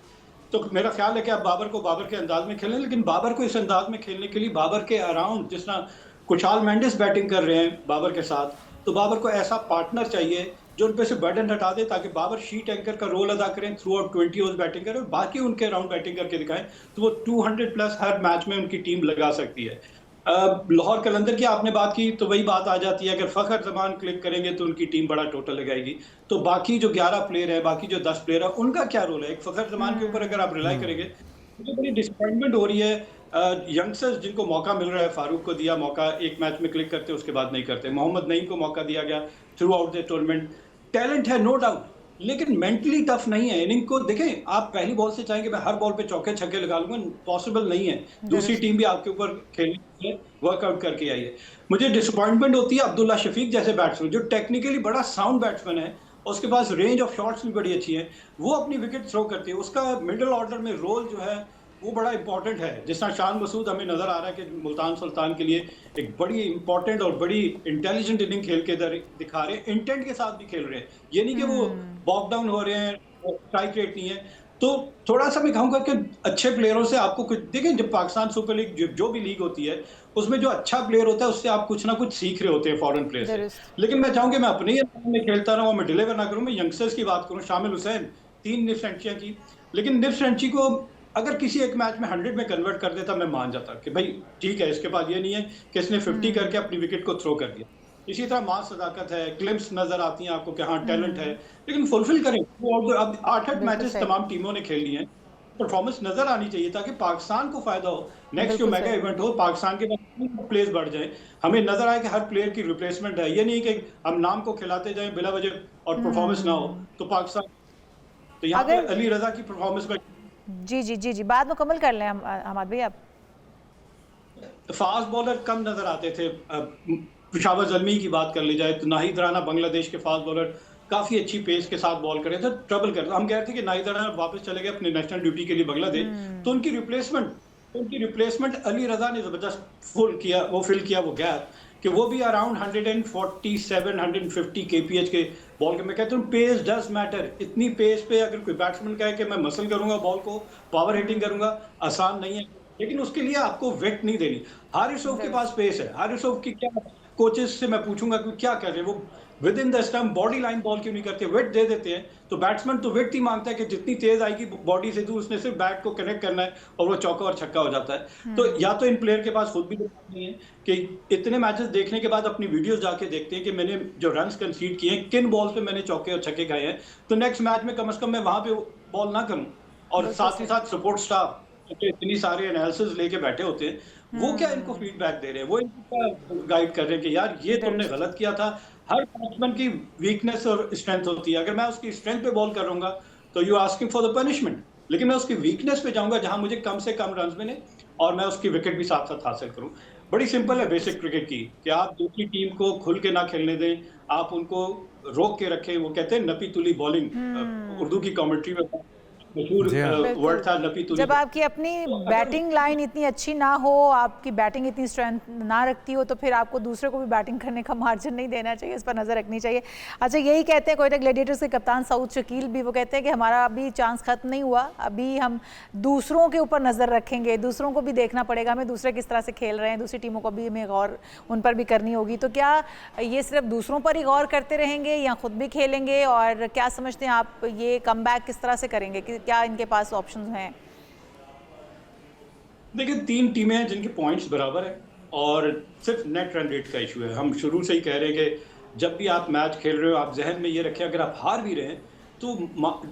तो मेरा ख्याल है कि आप बाबर को बाबर के अंदाज में खेलें, लेकिन बाबर को इस अंदाज में खेलने के लिए बाबर के अराउंड, जिस तरह कुशाल मेंडिस बैटिंग कर रहे हैं बाबर के साथ, तो बाबर को ऐसा पार्टनर चाहिए जो उन पे से बर्डन हटा दे, ताकि बाबर शीट एंकर का रोल अदा करें, थ्रू आउट 20 ओवर्स बैटिंग करें और बाकी उनके अराउंड बैटिंग करके दिखाएं, तो वो 200 प्लस हर मैच में उनकी टीम लगा सकती है। लाहौर कलंदर की आपने बात की, तो वही बात आ जाती है, अगर फ़खर जमान क्लिक करेंगे तो उनकी टीम बड़ा टोटल लगाएगी। तो बाकी जो 11 प्लेयर है, बाकी जो 10 प्लेयर है, उनका क्या रोल है? एक फ़खर जमान के ऊपर अगर आप रिलाई करेंगे, मुझे बड़ी डिसअपॉइंटमेंट हो रही है। यंगस्टर्स जिनको मौका मिल रहा है, फारूक को दिया मौका, एक मैच में क्लिक करते उसके बाद नहीं करते। मोहम्मद नईम को मौका दिया गया through out the tournament, talent है नो डाउट, लेकिन मेंटली टफ नहीं है। इनिंग को देखें, आप पहली बॉल से चाहेंगे मैं हर बॉल पे चौके छक्के लगा लूंगा, पॉसिबल नहीं है। दूसरी टीम भी आपके ऊपर खेलने वर्कआउट करके आई है। मुझे डिसअपॉइंटमेंट होती है अब्दुल्ला शफीक जैसे बैट्समैन, जो टेक्निकली बड़ा साउंड बैट्समैन है, उसके पास रेंज ऑफ शॉट्स भी बड़ी अच्छी है, वो अपनी विकेट थ्रो करती है। उसका मिडिल ऑर्डर में रोल जो है वो बड़ा इंपॉर्टेंट है। जिस तरह शान मसूद हमें नजर आ रहा है कि मुल्तान सुल्तान के लिए एक बड़ी इंपॉर्टेंट और बड़ी इंटेलिजेंट इनिंग खेल के दिखा रहे हैं, इंटेंट के साथ भी खेल रहे हैं। ये नहीं कि वो बॉक डाउन हो रहे हैं, स्ट्राइक रेट नहीं है। तो थोड़ा सा मैं कहूँगा कि अच्छे प्लेयरों से आपको कुछ देखें, जब पाकिस्तान सुपर लीग जो भी लीग होती है उसमें जो अच्छा प्लेयर होता है उससे आप कुछ ना कुछ सीख रहे होते हैं फॉरेन प्लेयर से। लेकिन मैं चाहूँगी मैं अपने ही में खेलता रहूँ, मैं डिलीवर ना करूँ। मैं यंगस्टर्स की बात करूँ, शामिल हुसैन 3 निफ्ट सेंचुरियाँ की, लेकिन निफ्ट सेंचुरी को अगर किसी एक मैच में 100 में कन्वर्ट कर देता मैं मान जाता कि भाई ठीक है, इसके पास ये नहीं है कि इसने 50 करके अपनी विकेट को थ्रो कर दिया। इसी तरह मास सदाकत है, क्लिप्स नजर आती हैं आपको कि हाँ टैलेंट है, लेकिन फुलफिल करें। वो अब 8-8 मैचेस तमाम टीमों ने खेल लिए हैं, परफॉर्मेंस नजर आनी चाहिए ताकि पाकिस्तान को फायदा हो। नेक्स्ट जो मेगा इवेंट हो पाकिस्तान के पास प्लेयर्स बढ़ जाए, हमें नजर आए कि हर प्लेयर की रिप्लेसमेंट है। ये नहीं कि हम नाम को खिलाते जाएं बिला वजह और परफॉर्मेंस ना हो तो पाकिस्तान, तो यहाँ पे अली रजा की परफॉर्मेंस में जी बाद में मुकम्मल कर लें हमाद भाई। आप फास्ट बॉलर कम नजर आते थे। पेशावर ज़ल्मी की बात कर ली जाए तो नाहिद राना बांग्लादेश के फास्ट बॉलर काफी अच्छी पेस के साथ बॉल कर रहे थे, ट्रबल कर रहे थे। हम कह रहे थे कि नाहिद राना वापस चले गए अपने नेशनल ड्यूटी के लिए बांग्लादेश, तो उनकी रिप्लेसमेंट अली रजा ने जबरदस्त फिल किया वो गैप कि वो भी अराउंड 147-150 kph के बॉल के। मैं कहता हूँ पेस डज मैटर। इतनी पेस पे अगर कोई बैट्समैन कहे कि मैं मसल करूंगा बॉल को, पावर हिटिंग करूंगा, आसान नहीं है, लेकिन उसके लिए आपको वेट नहीं देनी। हारिस रऊफ के पास पेस है। हारिस रऊफ की क्या कोचेस से मैं पूछूंगा कि क्या कर रहे हैं वो, with in the stump body line ball क्यों नहीं करते, वेट दे देते हैं। तो बैट्समैन तो वेट ही मांगता है कि जितनी तेज आएगी बॉडी से, उसने सिर्फ बैट को कनेक्ट करना है और वो चौका और छक्का हो जाता है। तो या तो इन प्लेयर के पास खुद भी नहीं है कि इतने मैचेस देखने के बाद अपनी वीडियोस जाके देखते हैं कि मैंने जो रन्स कंसीड किए हैं, किन बॉल्स पे मैंने चौके और छक्के खाए हैं, तो नेक्स्ट मैच में कम से कम मैं वहां पे बॉल ना करूं। और साथ ही साथ सपोर्ट स्टाफ इतनी सारे एनालिसिस लेके बैठे होते हैं, वो क्या इनको फीडबैक दे रहे हैं, वो इनको गाइड कर रहे हैं कि यार ये तुमने गलत किया था। हर बैट्समैन की वीकनेस और स्ट्रेंथ होती है। अगर मैं उसकी स्ट्रेंथ पे बॉल कर रहूंगा तो you asking for the punishment, लेकिन मैं उसकी वीकनेस पे जाऊंगा जहां मुझे कम से कम रन मिले और मैं उसकी विकेट भी साथ साथ हासिल करूं। बड़ी सिंपल है बेसिक क्रिकेट की कि आप दूसरी टीम को खुल के ना खेलने दें, आप उनको रोक के रखें। वो कहते हैं नपी तुली बॉलिंग, उर्दू की कमेंट्री में मशहूर वर्ड था नपी तुली। जब आपकी अपनी बैटिंग लाइन इतनी अच्छी ना हो, आपकी बैटिंग इतनी स्ट्रेंथ ना रखती हो, तो फिर आपको दूसरे को भी बैटिंग करने का मार्जिन नहीं देना चाहिए, इस पर नज़र रखनी चाहिए। अच्छा, यही कहते हैं कोयटा ग्लैडिएटर्स के कप्तान सऊद शकील भी, वो कहते हैं कि हमारा अभी चांस खत्म नहीं हुआ, अभी हम दूसरों के ऊपर नज़र रखेंगे, दूसरों को भी देखना पड़ेगा हमें, दूसरे किस तरह से खेल रहे हैं, दूसरी टीमों को भी हमें गौर उन पर भी करनी होगी। तो क्या ये सिर्फ दूसरों पर ही गौर करते रहेंगे या खुद भी खेलेंगे, और क्या समझते हैं आप ये कमबैक किस तरह से करेंगे, क्या इनके पास ऑप्शंस हैं? देखिए 3 टीमें हैं जिनके पॉइंट्स बराबर है और सिर्फ नेट रन रेट का इशू है। हम शुरू से ही कह रहे हैं कि जब भी आप मैच खेल रहे हो आप जहन में ये रखें अगर आप हार भी रहे हैं तो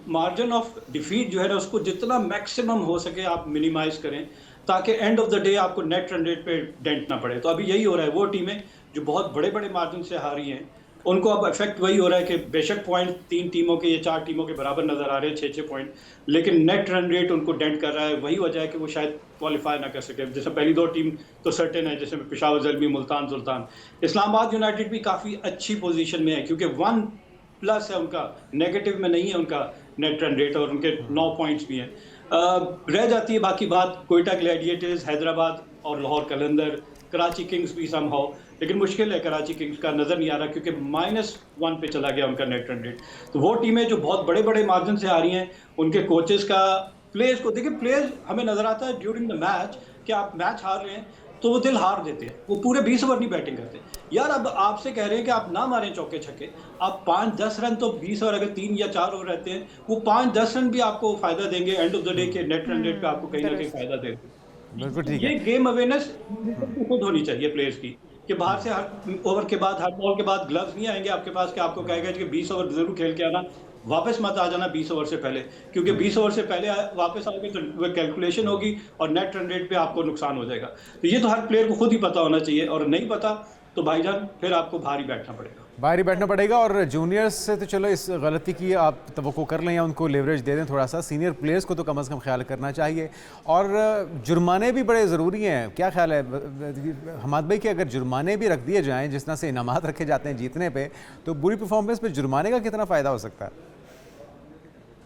मार्जिन ऑफ डिफीट जो है ना उसको जितना मैक्सिमम हो सके आप मिनिमाइज करें ताकि एंड ऑफ द डे आपको नेट रन रेट पे डेंट ना पड़े। तो अभी यही हो रहा है। वो टीमें जो बहुत बड़े बड़े मार्जिन से हारी हैं उनको अब इफेक्ट वही हो रहा है कि बेशक पॉइंट 3 टीमों के या 4 टीमों के बराबर नजर आ रहे हैं, 6-6 पॉइंट, लेकिन नेट रन रेट उनको डेंट कर रहा है। वही वजह है कि वो शायद क्वालिफाई ना कर सके। जैसे पहली 2 टीम तो सर्टेन है, जैसे पेशावर ज़ल्मी, मुल्तान सुल्तान। इस्लामाबाद यूनाइटेड भी काफ़ी अच्छी पोजीशन में है क्योंकि 1+ है उनका, नेगेटिव में नहीं है उनका नेट रन रेट, और उनके 9 पॉइंट्स भी हैं। रह जाती है बाकी बात कोयटा ग्लैडिएटर्स, हैदराबाद और लाहौर कलंदर, कराची किंग्स भी समहाउ, लेकिन मुश्किल है कराची किंग्स का नज़र नहीं आ रहा क्योंकि -1 पे चला गया उनका नेट रन रेट। तो वो टीमें जो बहुत बड़े बड़े मार्जिन से आ रही हैं उनके कोचेस का, प्लेयर्स को देखिए, प्लेयर्स हमें नज़र आता है ड्यूरिंग द मैच कि आप मैच हार रहे हैं तो वो दिल हार देते हैं, वो पूरे 20 ओवर नहीं बैटिंग करते। यार अब आपसे कह रहे हैं कि आप ना मारें चौके छक्के, आप 5-10 रन तो 20 ओवर अगर 3 या 4 ओवर रहते हैं वो 5-10 रन भी आपको फायदा देंगे एंड ऑफ द डे के नेट रन रेट पे आपको कहीं ना कहीं फायदा देंगे। बिल्कुल ठीक है। ये गेम अवेयरनेस खुद होनी चाहिए प्लेयर्स की कि बाहर से हर ओवर के बाद, हर बॉल के बाद ग्लव्स नहीं आएंगे आपके पास कि आपको कहेगा कि 20 ओवर जरूर खेल के आना, वापस मत आ जाना 20 ओवर से पहले, क्योंकि 20 ओवर से पहले वापस आओगे तो वो कैलकुलेशन होगी और नेट रन रेट पे आपको नुकसान हो जाएगा। तो ये तो हर प्लेयर को खुद ही पता होना चाहिए, और नहीं पता तो भाईजान फिर आपको भारी बैठना पड़ेगा। बाहरी बैठना पड़ेगा। और जूनियर्स से तो चलो इस गलती की आप तवक्को कर लें या उनको लेवरेज दे दें थोड़ा सा, सीनियर प्लेयर्स को तो कम से कम ख्याल करना चाहिए। और जुर्माने भी बड़े ज़रूरी हैं, क्या ख्याल है हमाद भाई कि अगर जुर्माने भी रख दिए जाएँ जिस तरह से इनामात रखे जाते हैं जीतने पे, तो बुरी परफॉर्मेंस पे जुर्माने का कितना फ़ायदा हो सकता है?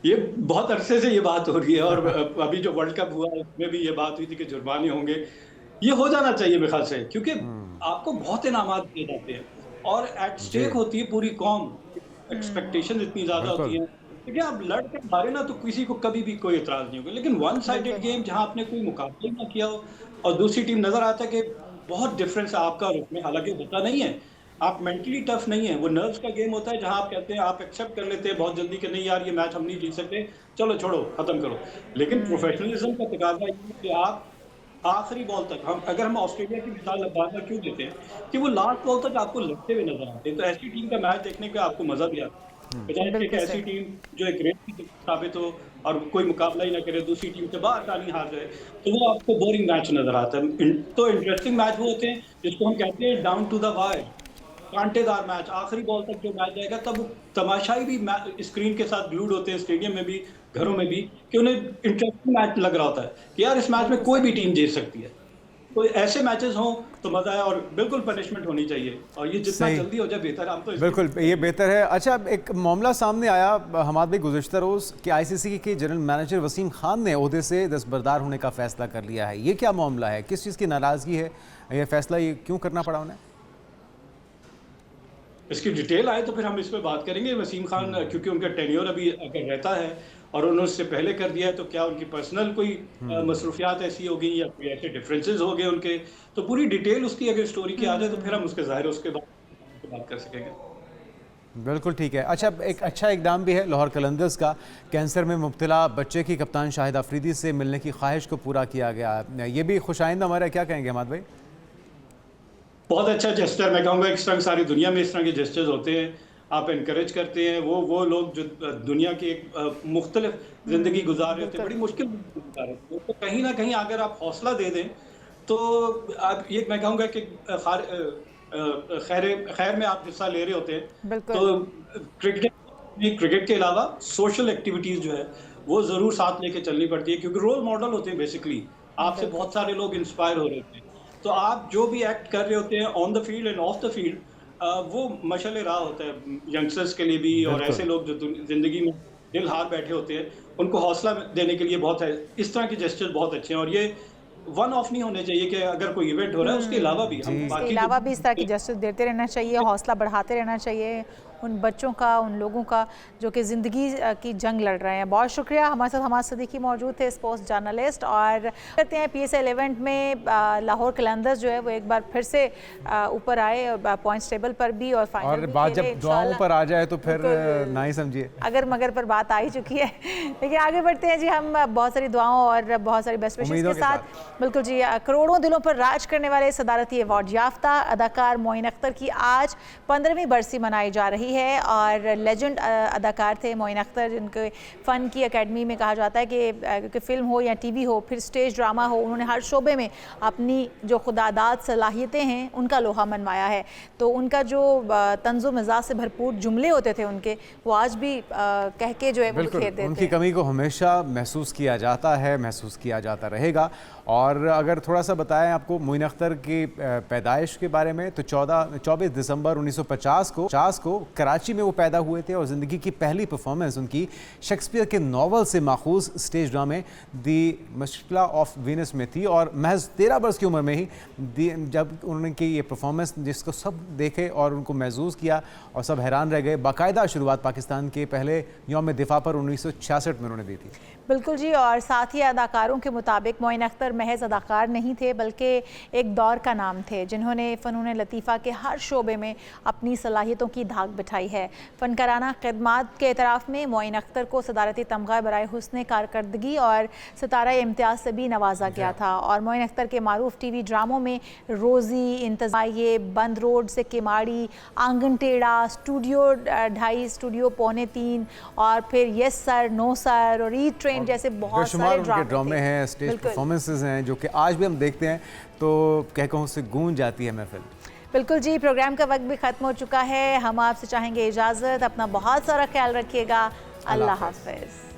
ये बहुत अरसे से ये बात हो रही है, और अभी जो वर्ल्ड कप हुआ उसमें भी ये बात हुई थी कि जुर्माने होंगे। ये हो जाना चाहिए मेरे ख्याल से, क्योंकि आपको बहुत इनामात दिए जाते हैं और एट स्टेक होती है पूरी कौम, एक्सपेक्टेशन इतनी ज्यादा होती है। देखिए आप लड़ कर हारे ना तो किसी को कभी भी कोई एतराज नहीं होगा, लेकिन वन साइडेड गेम जहां आपने कोई मुकाबला ना किया हो और दूसरी टीम नजर आता है कि बहुत डिफरेंस है आपका और उसमें, हालांकि होता नहीं है, आप मेंटली टफ नहीं है, वो नर्व्स का गेम होता है जहां आप कहते हैं, आप एक्सेप्ट कर लेते हैं बहुत जल्दी कि नहीं यार ये मैच हम नहीं जीत सकते, चलो छोड़ो खत्म करो। लेकिन प्रोफेशनलिज्म का तकाजा ये है कि आप आखिरी बॉल तक, अगर हम ऑस्ट्रेलिया की मिसाल बार बार क्यों देते हैं कि वो लास्ट बॉल तक आपको लड़ते हुए नजर आते हैं, तो ऐसी टीम का मैच देखने का आपको मजा भी आता है। बजाय एक ऐसी टीम जो एक रेस की साबित हो और कोई मुकाबला ही ना करे, दूसरी टीम से बाहर आसानी हार जाए, तो वो आपको बोरिंग मैच नजर आता है। तो इंटरेस्टिंग मैच वो होते हैं जिसको हम कहते हैं डाउन टू द वायर, कांटेदार मैच, आखिरी बॉल तक जो मैच जाएगा, तब तमाशाई भी स्क्रीन के साथ ग्लूड होते हैं, स्टेडियम में भी घरों में भी, कि उन्हें इंटरेस्टिंग मैच लग रहा होता है कि यार इस मैच में कोई भी टीम जीत सकती है। तो ऐसे मैचेस हों तो मजा है, और बिल्कुल पनिशमेंट होनी चाहिए, और ये जितना जल्दी हो जाए बेहतर है। हम तो बिल्कुल ये बेहतर है। अच्छा, एक मामला सामने आया हमाद भाई गुज़िश्ता रोज़ कि आईसीसी के जनरल मैनेजर वसीम खान ने ओहदे से दस्तबरदार होने का फैसला कर लिया है। ये क्या मामला है, किस चीज़ की नाराज़गी है, ये फैसला ये क्यों करना पड़ा उन्हें? इसकी डिटेल आए तो फिर हम इस पर बात करेंगे। वसीम खान क्योंकि उनका टेन्योर अभी अगर रहता है और उन्होंने उससे पहले कर दिया है, तो क्या उनकी पर्सनल कोई मसरूफियात ऐसी हो गई या कोई ऐसे डिफरेंसेस हो गए उनके, तो पूरी डिटेल उसकी अगर स्टोरी की आ जाए तो फिर हम उसके ज़ाहिर उसके बात कर सकेंगे। बिल्कुल ठीक है। अच्छा, एक अच्छा इकदाम भी है लाहौर कलंदर्स का, कैंसर में मुब्तला बच्चे की कप्तान शाहिद अफरीदी से मिलने की ख्वाहिश को पूरा किया गया। ये भी खुशाइंद हमारा, क्या कहेंगे हमाद भाई? बहुत अच्छा जेस्टर, मैं कहूँगा इस तरह सारी दुनिया में इस तरह के जेस्टर्स होते हैं, आप इनकरेज करते हैं वो लोग जो दुनिया की एक मुख्तलिफ ज़िंदगी गुजार रहे होते हैं, बड़ी मुश्किल गुजार रहे होते हैं, तो कहीं ना कहीं अगर आप हौसला दे दें तो आप ये, मैं कहूँगा कि खैर में आप हिस्सा ले रहे होते हैं, तो क्रिकेट के अलावा सोशल एक्टिविटीज़ जो है वो ज़रूर साथ लेके चलनी पड़ती है, क्योंकि रोल मॉडल होते हैं बेसिकली, आपसे बहुत सारे लोग इंस्पायर हो रहे होते हैं, तो आप जो भी एक्ट कर रहे होते हैं on the field end of the field, वो मशाल राह होता है यंगस्टर्स के लिए भी, और ऐसे लोग जो जिंदगी में दिल हार बैठे होते हैं उनको हौसला देने के लिए बहुत है। इस तरह के जेस्चर बहुत अच्छे हैं, और ये वन ऑफ नहीं होने चाहिए कि अगर कोई इवेंट हो रहा है उसके अलावा भी इस तरह की जेस्चर देते रहना चाहिए, हौसला बढ़ाते रहना चाहिए उन बच्चों का, उन लोगों का जो कि ज़िंदगी की जंग लड़ रहे हैं। बहुत शुक्रिया। हमारे साथ हमाद सदीकी मौजूद थे, स्पोर्ट्स जर्नलिस्ट। और करते हैं PSL इवेंट में लाहौर कलंदर्स जो है वो एक बार फिर से ऊपर आए और पॉइंट्स टेबल पर भी, और फाइनल और बात जब दुआओं पर आ जाए तो फिर ना ही समझिए, अगर मगर पर बात आ ही चुकी है। लेकिन आगे बढ़ते हैं जी, हम बहुत सारी दुआओं और बहुत सारी बेस्ट विशेस के साथ। बिल्कुल जी, करोड़ों दिलों पर राज करने वाले सदारती अवार्ड याफ्ता अदाकार मोइन अख्तर की आज 15वीं बरसी मनाई जा रही है, और लेजेंड अदाकार थे मोइन अख्तर, जिनके फ़न की एकेडमी में कहा जाता है कि फ़िल्म हो या TV हो, फिर स्टेज ड्रामा हो, उन्होंने हर शोबे में अपनी जो खुदादाद सलाहियतें हैं उनका लोहा मनवाया है। तो उनका जो तंज़ो मिजाज से भरपूर जुमले होते थे उनके, वो आज भी कह के जो है वो खेत देते हैं। उनकी कमी को हमेशा महसूस किया जाता है, महसूस किया जाता रहेगा। और अगर थोड़ा सा बताएं आपको मोइन अख्तर की पैदाइश के बारे में, तो 24 दिसंबर 1950 को कराची में वो पैदा हुए थे, और ज़िंदगी की पहली परफॉर्मेंस उनकी शेक्सपियर के नावल से माखूज स्टेज ड्रामे दी मशकिला ऑफ वीनस में थी, और महज 13 वर्ष की उम्र में ही जब उन्होंने की ये परफॉर्मेंस, जिसको सब देखे और उनको महसूस किया और सब हैरान रह गए। बाकायदा शुरुआत पाकिस्तान के पहले यौम दिफा पर 1966 में उन्होंने दी थी। बिल्कुल जी, और साथ ही अदाकारों के मुताबिक मोइन अख्तर महज अदाकार नहीं थे, बल्कि एक दौर का नाम थे, जिन्होंने फ़नून लतीफ़ा के हर शोबे में अपनी सलाहियतों की धाक बिठाई है। फ़नकाराना खिदमात के एतराफ़ में मोइन अख्तर को सदारती तमगा बराए हुस्न कारकर्दगी और सितारा इम्तियाज़ से भी नवाजा गया था। और मोइन अख्तर के मारूफ TV ड्रामों में रोज़ी, इंतज़ार, बंद रोड से केमाड़ी, आंगन टेढ़ा, स्टूडियो 2.5, स्टूडियो 2.25 और फिर यस सर, नो सर और ईद ट्रेन जैसे बहुत सारे ड्रामे हैं, स्टेज परफॉर्मेंसेस हैं, जो कि आज भी हम देखते हैं तो कह कहूँ से गूंज जाती है महफिल। बिल्कुल जी, प्रोग्राम का वक्त भी ख़त्म हो चुका है। हम आपसे चाहेंगे इजाज़त। अपना बहुत सारा ख्याल रखिएगा। अल्लाह हाफ़िज़।